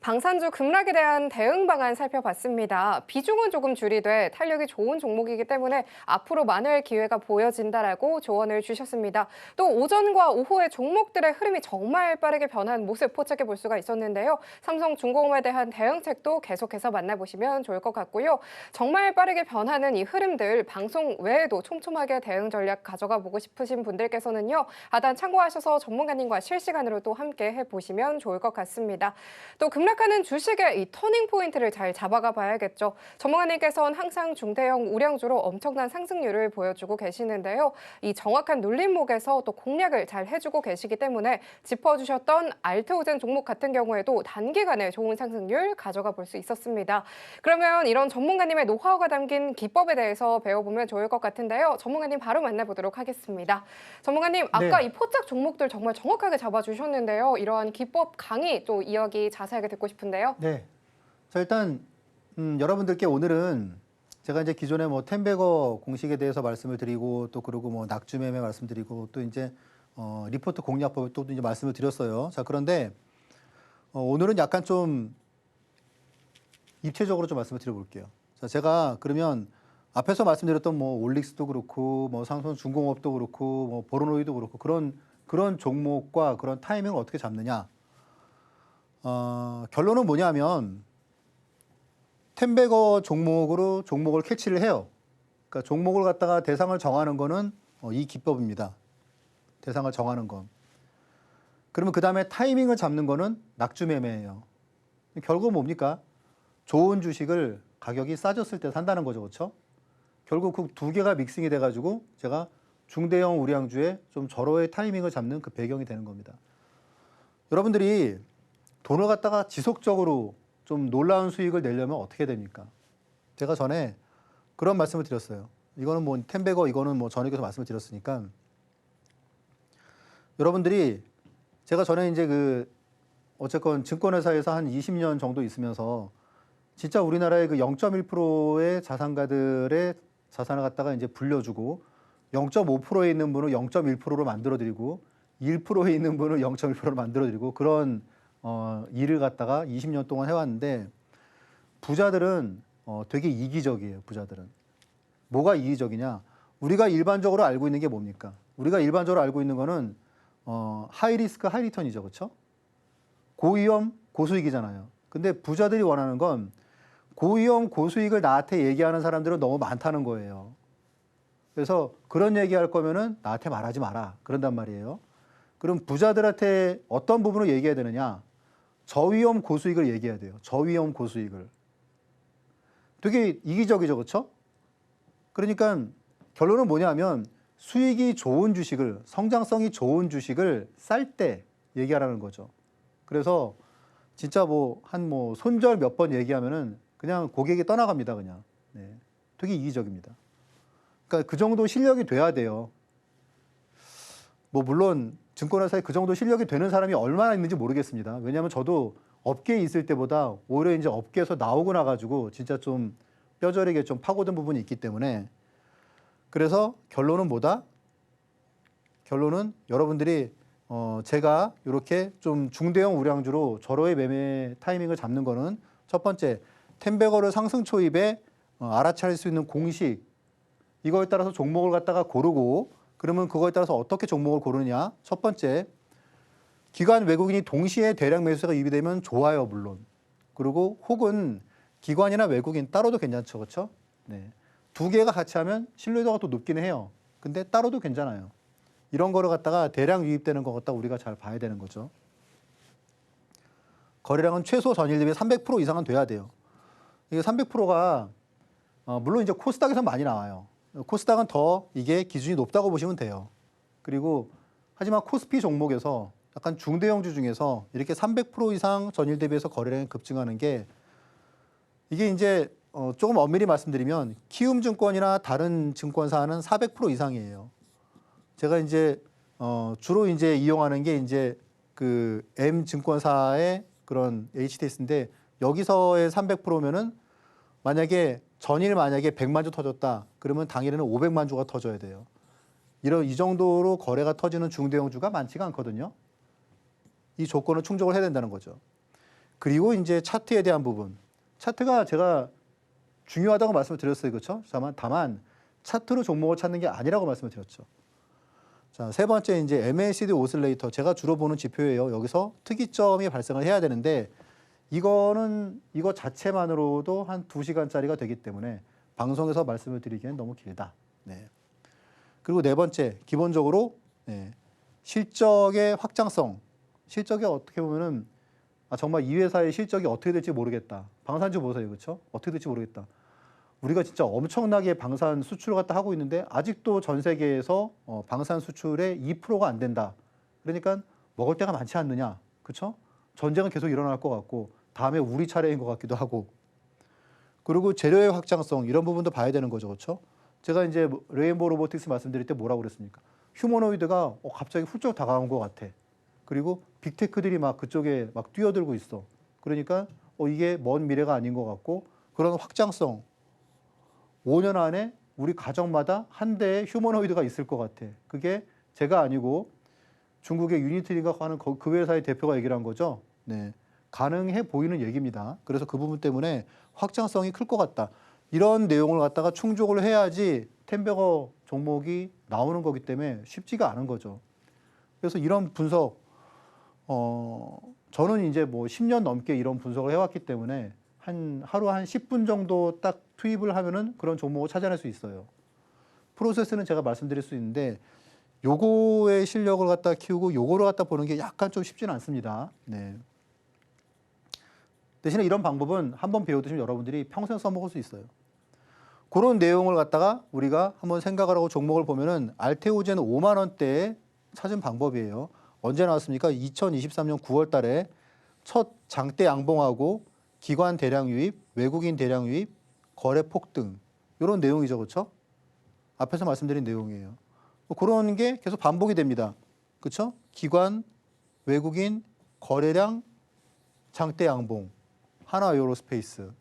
방산주 급락에 대한 대응 방안 살펴봤습니다. 비중은 조금 줄이되 탄력이 좋은 종목이기 때문에 앞으로 많을 기회가 보여진다라고 조언을 주셨습니다. 또 오전과 오후의 종목들의 흐름이 정말 빠르게 변한 모습 포착해 볼 수가 있었는데요. 삼성중공업에 대한 대응책도 계속해서 만나보시면 좋을 것 같고요. 정말 빠르게 변하는 이 흐름들 방송 외에도 촘촘하게 대응 전략 가져가 보고 싶으신 분들께서는요. 하단 참고하셔서 전문가님과 실시간으로 또 함께 해보시면 좋을 것 같습니다. 또 급락하는 주식의 이 터닝 포인트를 잘 잡아가 봐야겠죠. 전문가님께서는 항상 중대형 우량주로 엄청난 상승률을 보여주고 계시는데요. 이 정확한 눌림목에서 또 공략을 잘 해주고 계시기 때문에 짚어주셨던 알트오젠 종목 같은 경우에도 단기간에 좋은 상승률 가져가 볼 수 있었습니다. 그러면 이런 전문가님의 노하우가 담긴 기법에 대해서 배워보면 좋을 것 같은데요. 전문가님 바로 만나보도록 하겠습니다. 전문가님, 아까 네. 이 포착 종목들 정말 정확하게 잡아주셨는데요. 이러한 기법 강의 또 이야기 자세하게 듣고 싶은데요. 네. 자, 일단 여러분들께 오늘은 제가 이제 기존에 뭐 텐베거 공식에 대해서 말씀을 드리고 또 그리고 뭐 낙주 매매 말씀드리고 또 이제 리포트 공략법을 또 이제 말씀을 드렸어요. 자, 그런데 오늘은 약간 좀 입체적으로 좀 말씀을 드려볼게요. 자, 제가 그러면 앞에서 말씀드렸던 뭐 올릭스도 그렇고 뭐 삼성중공업도 그렇고 뭐 보로노이도 그렇고 그런 종목과 그런 타이밍을 어떻게 잡느냐. 결론은 뭐냐면 텐베거 종목으로 종목을 캐치를 해요. 그러니까 종목을 갖다가 대상을 정하는 거는 이 기법입니다. 대상을 정하는 건. 그러면 그 다음에 타이밍을 잡는 거는 낙주 매매예요. 결국 뭡니까? 좋은 주식을 가격이 싸졌을 때 산다는 거죠. 그렇죠? 결국 그 두 개가 믹싱이 돼가지고 제가 중대형 우량주에 좀 절호의 타이밍을 잡는 그 배경이 되는 겁니다. 여러분들이 돈을 갖다가 지속적으로 좀 놀라운 수익을 내려면 어떻게 됩니까? 제가 전에 그런 말씀을 드렸어요. 이거는 뭐 텐베거 이거는 뭐 전에도 말씀을 드렸으니까 여러분들이 제가 전에 이제 그 어쨌건 증권회사에서 한 20년 정도 있으면서 진짜 우리나라의 그 0.1%의 자산가들의 자산을 갖다가 이제 불려주고 0.5%에 있는 분을 0.1%로 만들어드리고 1%에 있는 분을 0.1%로 만들어드리고 그런 일을 갖다가 20년 동안 해왔는데 부자들은 되게 이기적이에요. 부자들은. 뭐가 이기적이냐? 우리가 일반적으로 알고 있는 게 뭡니까? 우리가 일반적으로 알고 있는 거는 하이 리스크 하이 리턴이죠. 그렇죠? 고위험 고수익이잖아요. 근데 부자들이 원하는 건 고위험 고수익을 나한테 얘기하는 사람들은 너무 많다는 거예요. 그래서 그런 얘기할 거면은 나한테 말하지 마라. 그런단 말이에요. 그럼 부자들한테 어떤 부분을 얘기해야 되느냐? 저위험 고수익을 얘기해야 돼요. 저위험 고수익을. 되게 이기적이죠. 그렇죠? 그러니까 결론은 뭐냐면 수익이 좋은 주식을, 성장성이 좋은 주식을 쌀 때 얘기하라는 거죠. 그래서 진짜 한 손절 몇 번 얘기하면은 그냥 고객이 떠나갑니다. 그냥. 네. 되게 이기적입니다. 그러니까 그 정도 실력이 돼야 돼요. 뭐 물론 증권회사에 그 정도 실력이 되는 사람이 얼마나 있는지 모르겠습니다. 왜냐하면 저도 업계에 있을 때보다 오히려 이제 업계에서 나오고 나가지고 진짜 좀 뼈저리게 좀 파고든 부분이 있기 때문에 그래서 결론은 뭐다? 결론은 여러분들이 제가 이렇게 좀 중대형 우량주로 절호의 매매 타이밍을 잡는 거는 첫 번째 텐베거를 상승 초입에 알아차릴 수 있는 공식 이거에 따라서 종목을 갖다가 고르고 그러면 그거에 따라서 어떻게 종목을 고르느냐 첫 번째 기관 외국인이 동시에 대량 매수세가 유입이 되면 좋아요 물론 그리고 혹은 기관이나 외국인 따로도 괜찮죠 그렇죠? 네. 두 개가 같이 하면 신뢰도가 또 높기는 해요 근데 따로도 괜찮아요 이런 거를 갖다가 대량 유입되는 것 갖다 우리가 잘 봐야 되는 거죠 거래량은 최소 전일 대비 300% 이상은 돼야 돼요 이게 300%가 물론 이제 코스닥에서 많이 나와요. 코스닥은 더 이게 기준이 높다고 보시면 돼요. 그리고 하지만 코스피 종목에서 약간 중대형주 중에서 이렇게 300% 이상 전일 대비해서 거래량이 급증하는 게 이게 이제 조금 엄밀히 말씀드리면 키움증권이나 다른 증권사는 400% 이상이에요. 제가 이제 주로 이제 이용하는 게 이제 그 M증권사의 그런 HTS인데 여기서의 300%면은 만약에 전일 만약에 100만 주 터졌다. 그러면 당일에는 500만 주가 터져야 돼요. 이 정도로 거래가 터지는 중대형주가 많지가 않거든요. 이 조건을 충족을 해야 된다는 거죠. 그리고 이제 차트에 대한 부분. 차트가 제가 중요하다고 말씀을 드렸어요. 그렇죠? 다만 차트로 종목을 찾는 게 아니라고 말씀을 드렸죠. 자, 세 번째 이제 MACD 오슬레이터. 제가 주로 보는 지표예요. 여기서 특이점이 발생을 해야 되는데 이거 자체만으로도 한 2시간짜리가 되기 때문에 방송에서 말씀을 드리기엔 너무 길다. 네. 그리고 네 번째, 기본적으로 실적의 확장성. 실적이 어떻게 보면은 정말 이 회사의 실적이 어떻게 될지 모르겠다. 방산주 보세요. 그렇죠? 어떻게 될지 모르겠다. 우리가 진짜 엄청나게 방산 수출을 갖다 하고 있는데 아직도 전 세계에서 방산 수출의 2%가 안 된다. 그러니까 먹을 데가 많지 않느냐. 그렇죠? 전쟁은 계속 일어날 것 같고 다음에 우리 차례인 것 같기도 하고. 그리고 재료의 확장성 이런 부분도 봐야 되는 거죠. 그렇죠? 제가 이제 레인보우 로보틱스 말씀드릴 때 뭐라고 그랬습니까? 휴머노이드가 갑자기 훌쩍 다가온 것 같아. 그리고 빅테크들이 막 그쪽에 막 뛰어들고 있어. 그러니까 이게 먼 미래가 아닌 것 같고 그런 확장성 5년 안에 우리 가정마다 한 대의 휴머노이드가 있을 것 같아. 그게 제가 아니고 중국의 유니트리가 하는 그 회사의 대표가 얘기를 한 거죠. 네. 가능해 보이는 얘기입니다. 그래서 그 부분 때문에 확장성이 클 것 같다. 이런 내용을 갖다가 충족을 해야지 텐베거 종목이 나오는 거기 때문에 쉽지가 않은 거죠. 그래서 이런 분석, 저는 이제 뭐 10년 넘게 이런 분석을 해왔기 때문에 하루 한 10분 정도 딱 투입을 하면은 그런 종목을 찾아낼 수 있어요. 프로세스는 제가 말씀드릴 수 있는데 요거의 실력을 갖다 키우고 요거를 갖다 보는 게 약간 좀 쉽지는 않습니다. 네. 대신에 이런 방법은 한번 배워두시면 여러분들이 평생 써먹을 수 있어요. 그런 내용을 갖다가 우리가 한번 생각을 하고 종목을 보면은 알테오젠 5만 원대에 찾은 방법이에요. 언제 나왔습니까? 2023년 9월 달에 첫 장대 양봉하고 기관 대량 유입, 외국인 대량 유입, 거래 폭등 이런 내용이죠. 그렇죠? 앞에서 말씀드린 내용이에요. 그런 게 계속 반복이 됩니다. 그렇죠? 기관, 외국인, 거래량, 장대 양봉, 하나 에어로스페이스.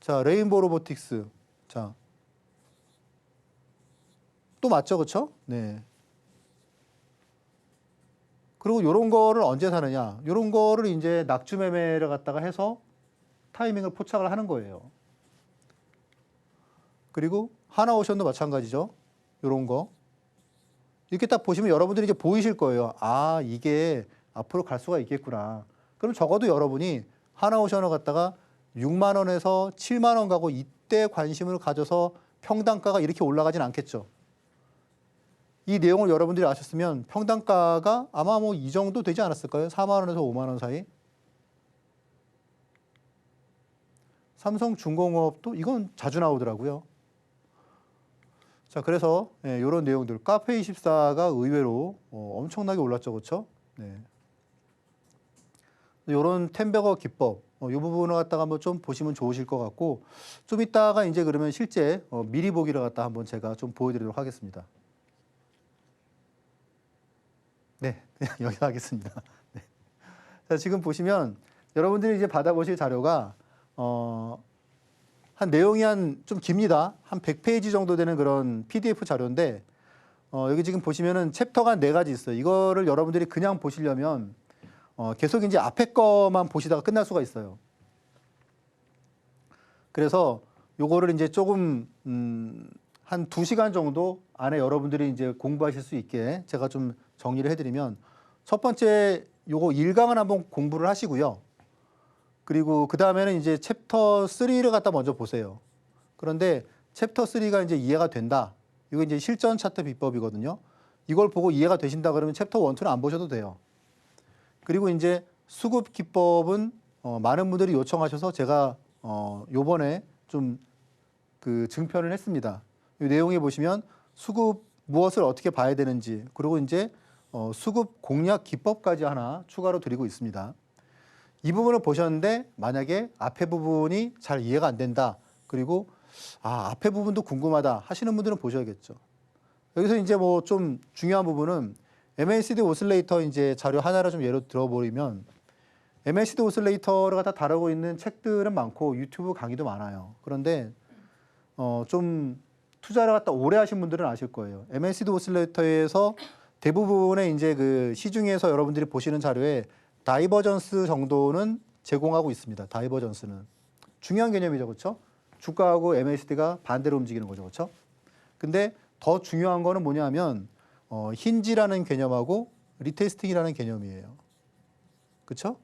자, 레인보우 로보틱스. 자, 또 맞죠, 그렇죠? 네. 그리고 이런 거를 언제 사느냐? 이런 거를 이제 낙주 매매를 갖다가 해서 타이밍을 포착을 하는 거예요. 그리고 하나오션도 마찬가지죠. 이런 거. 이렇게 딱 보시면 여러분들이 이제 보이실 거예요. 아, 이게 앞으로 갈 수가 있겠구나. 그럼 적어도 여러분이 하나오션을 갖다가 6만 원에서 7만 원 가고 이때 관심을 가져서 평단가가 이렇게 올라가진 않겠죠. 이 내용을 여러분들이 아셨으면 평단가가 아마 뭐 이 정도 되지 않았을까요? 4만 원에서 5만 원 사이. 삼성중공업도 이건 자주 나오더라고요. 자, 그래서 이런 내용들. 카페24가 의외로 엄청나게 올랐죠. 그렇죠? 네. 이런 텐베거 기법, 이 부분을 갖다가 한번 좀 보시면 좋으실 것 같고, 좀 이따가 이제 그러면 실제 미리 보기를 갖다 한번 제가 좀 보여드리도록 하겠습니다. 네, 그냥 여기서 하겠습니다. 네. 자, 지금 보시면 여러분들이 이제 받아보실 자료가 한 내용이 좀 깁니다. 한 100페이지 정도 되는 그런 PDF 자료인데 여기 지금 보시면은 챕터가 4가지 있어요. 이거를 여러분들이 그냥 보시려면 계속 이제 앞에 거만 보시다가 끝날 수가 있어요. 그래서 요거를 이제 조금 한 2시간 정도 안에 여러분들이 이제 공부하실 수 있게 제가 좀 정리를 해드리면 첫 번째 요거 1강을 한번 공부를 하시고요. 그리고 그 다음에는 이제 챕터 3를 갖다 먼저 보세요. 그런데 챕터 3가 이제 이해가 된다. 이거 이제 실전 차트 비법이거든요. 이걸 보고 이해가 되신다 그러면 챕터 1, 2는 안 보셔도 돼요. 그리고 이제 수급 기법은 많은 분들이 요청하셔서 제가 요번에 좀 그 증편을 했습니다. 이 내용에 보시면 수급 무엇을 어떻게 봐야 되는지 그리고 이제 수급 공략 기법까지 하나 추가로 드리고 있습니다. 이 부분을 보셨는데 만약에 앞에 부분이 잘 이해가 안 된다. 그리고 앞에 부분도 궁금하다 하시는 분들은 보셔야겠죠. 여기서 이제 뭐 좀 중요한 부분은 MACD 오슬레이터 이제 자료 하나를 좀 예로 들어버리면 MACD 오슬레이터를 갖다 다루고 있는 책들은 많고 유튜브 강의도 많아요. 그런데 좀 투자를 갖다 오래 하신 분들은 아실 거예요. MACD 오슬레이터에서 대부분의 이제 그 시중에서 여러분들이 보시는 자료에 다이버전스 정도는 제공하고 있습니다. 다이버전스는 중요한 개념이죠, 그렇죠? 주가하고 MACD가 반대로 움직이는 거죠, 그렇죠? 근데 더 중요한 거는 뭐냐면 힌지라는 개념하고 리테스팅이라는 개념이에요. 그렇죠?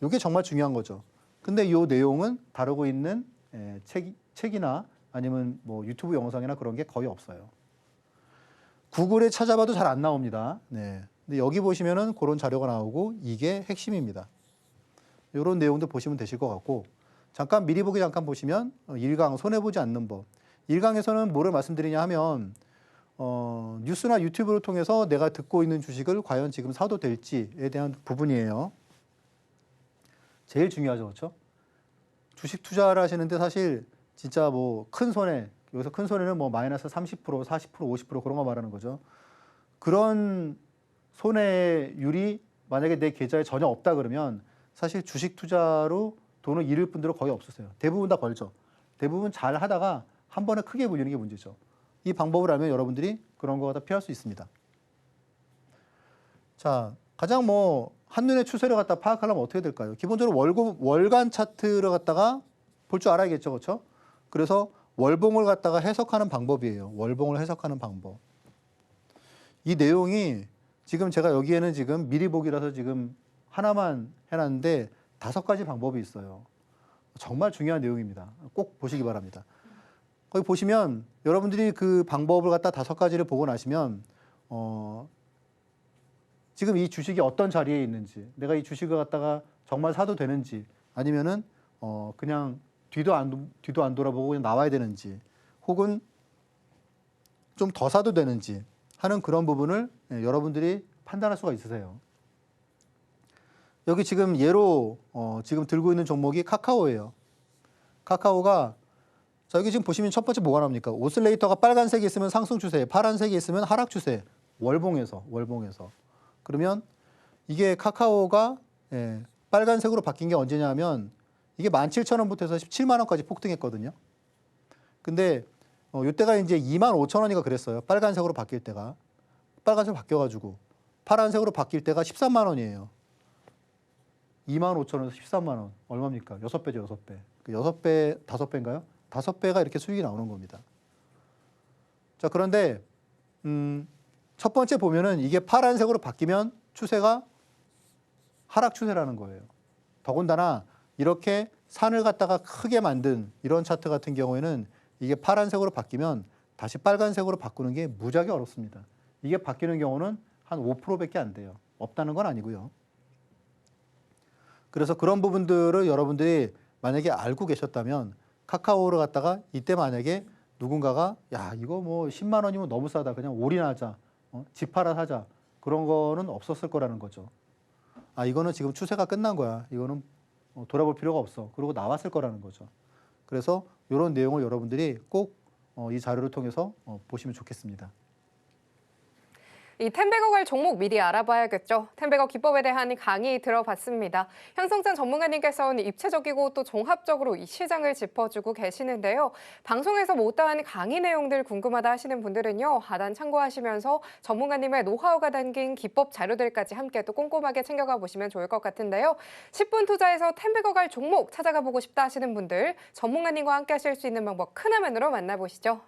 이게 정말 중요한 거죠. 근데 이 내용은 다루고 있는 책이나 아니면 뭐 유튜브 영상이나 그런 게 거의 없어요. 구글에 찾아봐도 잘 안 나옵니다. 네. 근데 여기 보시면은 그런 자료가 나오고 이게 핵심입니다. 이런 내용도 보시면 되실 것 같고 잠깐 미리 보기 잠깐 보시면 1강 손해보지 않는 법. 1강에서는 뭐를 말씀드리냐 하면 뉴스나 유튜브를 통해서 내가 듣고 있는 주식을 과연 지금 사도 될지에 대한 부분이에요. 제일 중요하죠, 그렇죠? 주식 투자를 하시는데 사실 진짜 뭐 큰 손해, 여기서 큰 손해는 뭐 마이너스 30%, 40%, 50% 그런 거 말하는 거죠. 그런 손해율이 만약에 내 계좌에 전혀 없다 그러면 사실 주식 투자로 돈을 잃을 분들은 거의 없으세요. 대부분 다 벌죠. 대부분 잘 하다가 한 번에 크게 물리는 게 문제죠. 이 방법을 알면 여러분들이 그런 거 갖다 피할 수 있습니다. 자, 가장 뭐 한눈에 추세를 갖다 파악하려면 어떻게 될까요? 기본적으로 월간 차트를 갖다가 볼 줄 알아야겠죠, 그렇죠? 그래서 월봉을 갖다가 해석하는 방법이에요. 월봉을 해석하는 방법. 이 내용이 지금 제가 여기에는 지금 미리 보기라서 지금 하나만 해놨는데 5가지 방법이 있어요. 정말 중요한 내용입니다. 꼭 보시기 바랍니다. 거기 보시면 여러분들이 그 방법을 갖다 5가지를 보고 나시면 지금 이 주식이 어떤 자리에 있는지, 내가 이 주식을 갖다가 정말 사도 되는지, 아니면은 그냥 뒤도 안 돌아보고 그냥 나와야 되는지, 혹은 좀 더 사도 되는지 하는 그런 부분을 여러분들이 판단할 수가 있으세요. 여기 지금 예로 지금 들고 있는 종목이 카카오예요. 카카오가 자 여기 지금 보시면 첫 번째 뭐가 나옵니까? 오슬레이터가 빨간색이 있으면 상승 추세, 파란색이 있으면 하락 추세. 월봉에서. 그러면 이게 카카오가 빨간색으로 바뀐 게 언제냐면 이게 17,000원부터 해서 17만 원까지 폭등했거든요. 근데 이때가 이제 25,000원이가 그랬어요. 빨간색으로 바뀔 때가. 빨간색으로 바뀌어가지고 파란색으로 바뀔 때가 13만 원이에요. 25,000원에서 13만 원. 얼마입니까? 6배죠, 6배. 그 6배, 5배인가요? 5배가 이렇게 수익이 나오는 겁니다. 자, 그런데 첫 번째 보면은 이게 파란색으로 바뀌면 추세가 하락 추세라는 거예요. 더군다나 이렇게 산을 갖다가 크게 만든 이런 차트 같은 경우에는 이게 파란색으로 바뀌면 다시 빨간색으로 바꾸는 게 무지하게 어렵습니다. 이게 바뀌는 경우는 한 5%밖에 안 돼요. 없다는 건 아니고요. 그래서 그런 부분들을 여러분들이 만약에 알고 계셨다면 카카오를 갖다가 이때 만약에 누군가가 야 이거 뭐 10만 원이면 너무 싸다 그냥 올인하자 집 팔아 사자 그런 거는 없었을 거라는 거죠. 아 이거는 지금 추세가 끝난 거야. 이거는 돌아볼 필요가 없어. 그러고 나왔을 거라는 거죠. 그래서 이런 내용을 여러분들이 꼭 이 자료를 통해서 보시면 좋겠습니다. 이 텐베거 갈 종목 미리 알아봐야겠죠. 텐베거 기법에 대한 강의 들어봤습니다. 현성찬 전문가님께서는 입체적이고 또 종합적으로 이 시장을 짚어주고 계시는데요. 방송에서 못다한 강의 내용들 궁금하다 하시는 분들은요. 하단 참고하시면서 전문가님의 노하우가 담긴 기법 자료들까지 함께 또 꼼꼼하게 챙겨가 보시면 좋을 것 같은데요. 10분 투자에서 텐베거 갈 종목 찾아가 보고 싶다 하시는 분들 전문가님과 함께 하실 수 있는 방법 큰 화면으로 만나보시죠.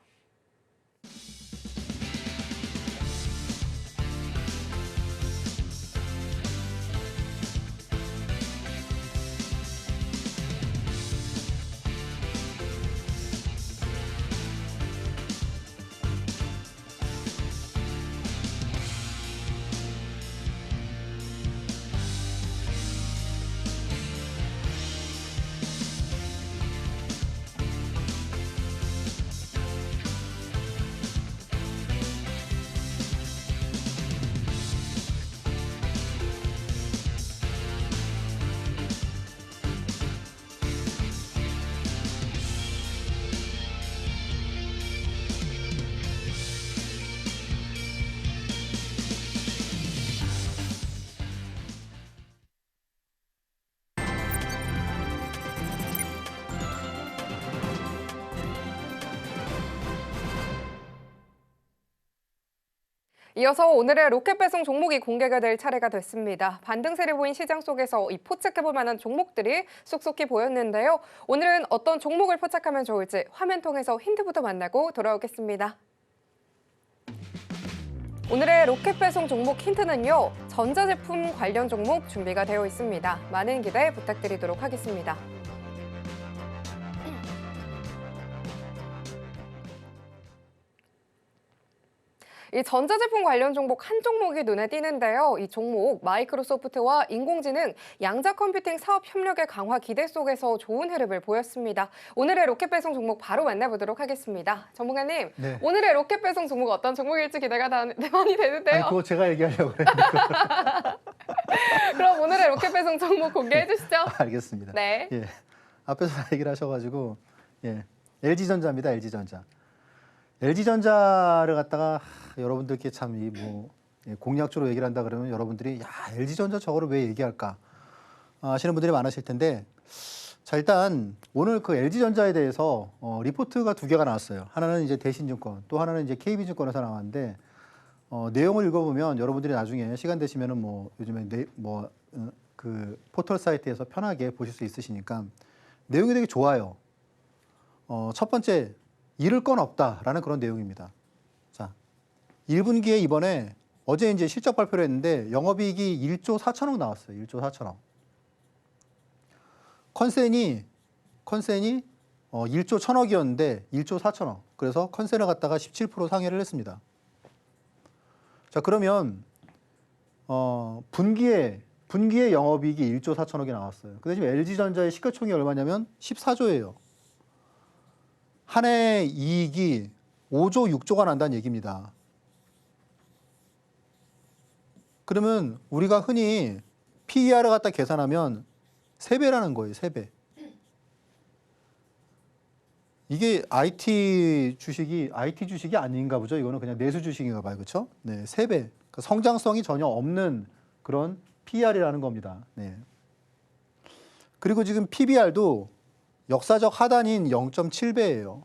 이어서 오늘의 로켓 배송 종목이 공개가 될 차례가 됐습니다. 반등세를 보인 시장 속에서 이 포착해볼 만한 종목들이 쏙쏙히 보였는데요. 오늘은 어떤 종목을 포착하면 좋을지 화면 통해서 힌트부터 만나고 돌아오겠습니다. 오늘의 로켓 배송 종목 힌트는요. 전자제품 관련 종목 준비가 되어 있습니다. 많은 기대 부탁드리도록 하겠습니다. 이 전자제품 관련 종목 한 종목이 눈에 띄는데요. 이 종목 마이크로소프트와 인공지능, 양자 컴퓨팅 사업 협력의 강화 기대 속에서 좋은 흐름을 보였습니다. 오늘의 로켓 배송 종목 바로 만나보도록 하겠습니다. 전문가님, 네. 오늘의 로켓 배송 종목 어떤 종목일지 기대가 많이 되는데요. 아니, 그거 제가 얘기하려고 그랬는데. 그럼 오늘의 로켓 배송 종목 공개해 주시죠. 알겠습니다. 네. 예. 앞에서 다 얘기를 하셔가지고, 예. LG전자입니다, LG전자. LG전자를 갖다가 여러분들께 참 이 공략적으로 얘기를 한다 그러면 여러분들이 야, LG전자 저거를 왜 얘기할까 하시는 분들이 많으실 텐데, 자, 일단 오늘 그 LG전자에 대해서 리포트가 두 개가 나왔어요. 하나는 이제 대신증권, 또 하나는 이제 KB증권에서 나왔는데, 내용을 읽어보면 여러분들이 나중에 시간 되시면은 요즘에 그 포털 사이트에서 편하게 보실 수 있으시니까 내용이 되게 좋아요. 첫 번째, 잃을 건 없다라는 그런 내용입니다. 자, 1분기에 이번에 어제 이제 실적 발표를 했는데 영업이익이 1조 4천억 나왔어요. 1조 4천억. 컨센이 1조 1천억이었는데 1조 4천억. 그래서 컨센을 갖다가 17% 상회를 했습니다. 자, 그러면 분기에 영업이익이 1조 4천억이 나왔어요. 근데 지금 LG전자의 시가총액이 얼마냐면 14조예요. 한 해 이익이 5조 6조가 난다는 얘기입니다. 그러면 우리가 흔히 PER을 갖다 계산하면 3배라는 거예요. 3배. 이게 IT 주식이 아닌가 보죠. 이거는 그냥 내수 주식인가 봐요. 그렇죠? 네, 3배. 그러니까 성장성이 전혀 없는 그런 PER이라는 겁니다. 네. 그리고 지금 PBR도 역사적 하단인 0.7배예요.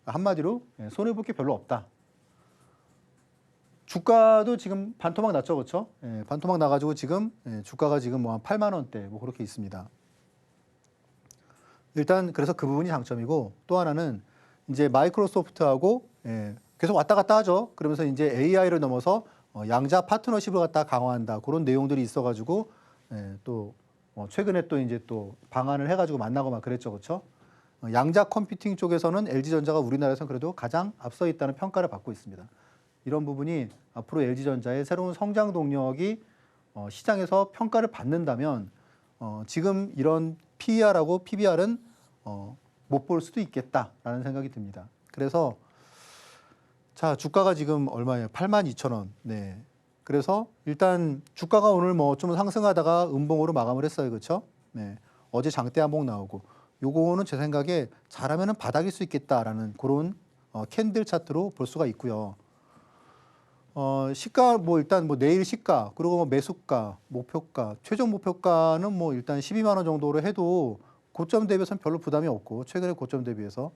한마디로 손해볼 게 별로 없다. 주가도 지금 반토막 났죠, 그렇죠? 반토막 나가지고 지금 주가가 지금 한 8만 원대 그렇게 있습니다. 일단 그래서 그 부분이 장점이고, 또 하나는 이제 마이크로소프트하고 계속 왔다 갔다 하죠. 그러면서 이제 AI를 넘어서 양자 파트너십을 갖다 강화한다, 그런 내용들이 있어가지고 또 최근에 또 이제 또 방안을 해가지고 만나고 막 그랬죠, 그렇죠? 양자 컴퓨팅 쪽에서는 LG전자가 우리나라에서는 그래도 가장 앞서 있다는 평가를 받고 있습니다. 이런 부분이 앞으로 LG전자의 새로운 성장 동력이 시장에서 평가를 받는다면 지금 이런 PER하고 PBR은 못 볼 수도 있겠다라는 생각이 듭니다. 그래서 자, 주가가 지금 얼마예요? 82,000원. 네. 그래서 일단 주가가 오늘 좀 상승하다가 음봉으로 마감을 했어요. 그렇죠? 네. 어제 장대 한봉 나오고, 요거는 제 생각에 잘하면은 바닥일 수 있겠다라는 그런 캔들 차트로 볼 수가 있고요. 시가 일단 내일 시가, 그리고 매수가, 목표가, 최종 목표가는 일단 12만 원 정도로 해도 고점 대비해서는 별로 부담이 없고, 최근에 고점 대비해서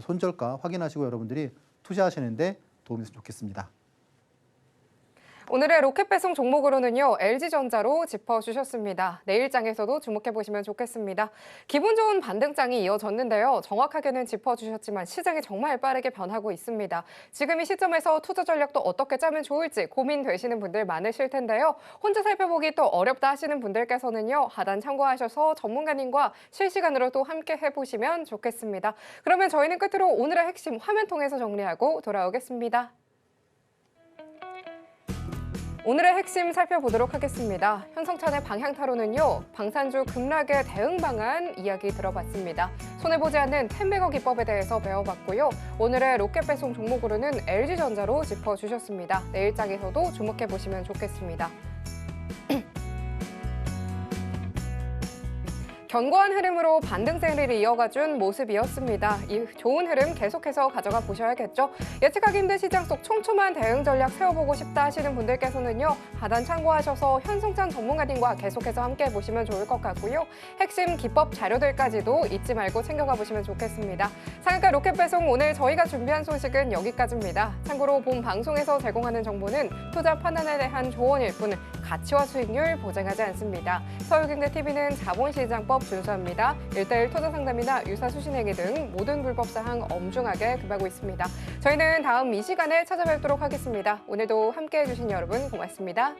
손절가 확인하시고 여러분들이 투자하시는데 도움이 됐으면 좋겠습니다. 오늘의 로켓 배송 종목으로는요, LG전자로 짚어주셨습니다. 내일장에서도 주목해보시면 좋겠습니다. 기분 좋은 반등장이 이어졌는데요. 정확하게는 짚어주셨지만 시장이 정말 빠르게 변하고 있습니다. 지금 이 시점에서 투자 전략도 어떻게 짜면 좋을지 고민되시는 분들 많으실 텐데요. 혼자 살펴보기 또 어렵다 하시는 분들께서는요, 하단 참고하셔서 전문가님과 실시간으로 또 함께 해보시면 좋겠습니다. 그러면 저희는 끝으로 오늘의 핵심 화면 통해서 정리하고 돌아오겠습니다. 오늘의 핵심 살펴보도록 하겠습니다. 현성찬의 방향타로는요, 방산주 급락의 대응 방안 이야기 들어봤습니다. 손해보지 않는 10매거 기법에 대해서 배워봤고요. 오늘의 로켓 배송 종목으로는 LG전자로 짚어주셨습니다. 내일장에서도 주목해보시면 좋겠습니다. 견고한 흐름으로 반등세를 이어가준 모습이었습니다. 이 좋은 흐름 계속해서 가져가 보셔야겠죠. 예측하기 힘든 시장 속 촘촘한 대응 전략 세워보고 싶다 하시는 분들께서는요. 하단 참고하셔서 현성찬 전문가님과 계속해서 함께 보시면 좋을 것 같고요. 핵심 기법 자료들까지도 잊지 말고 챙겨가 보시면 좋겠습니다. 상한가 로켓 배송 오늘 저희가 준비한 소식은 여기까지입니다. 참고로 본 방송에서 제공하는 정보는 투자 판단에 대한 조언일 뿐 가치와 수익률 보장하지 않습니다. 서울경제TV는 자본시장법 준수합니다. 1:1 투자 상담이나 유사수신행위 등 모든 불법사항 엄중하게 금하고 있습니다. 저희는 다음 이 시간에 찾아뵙도록 하겠습니다. 오늘도 함께해 주신 여러분 고맙습니다.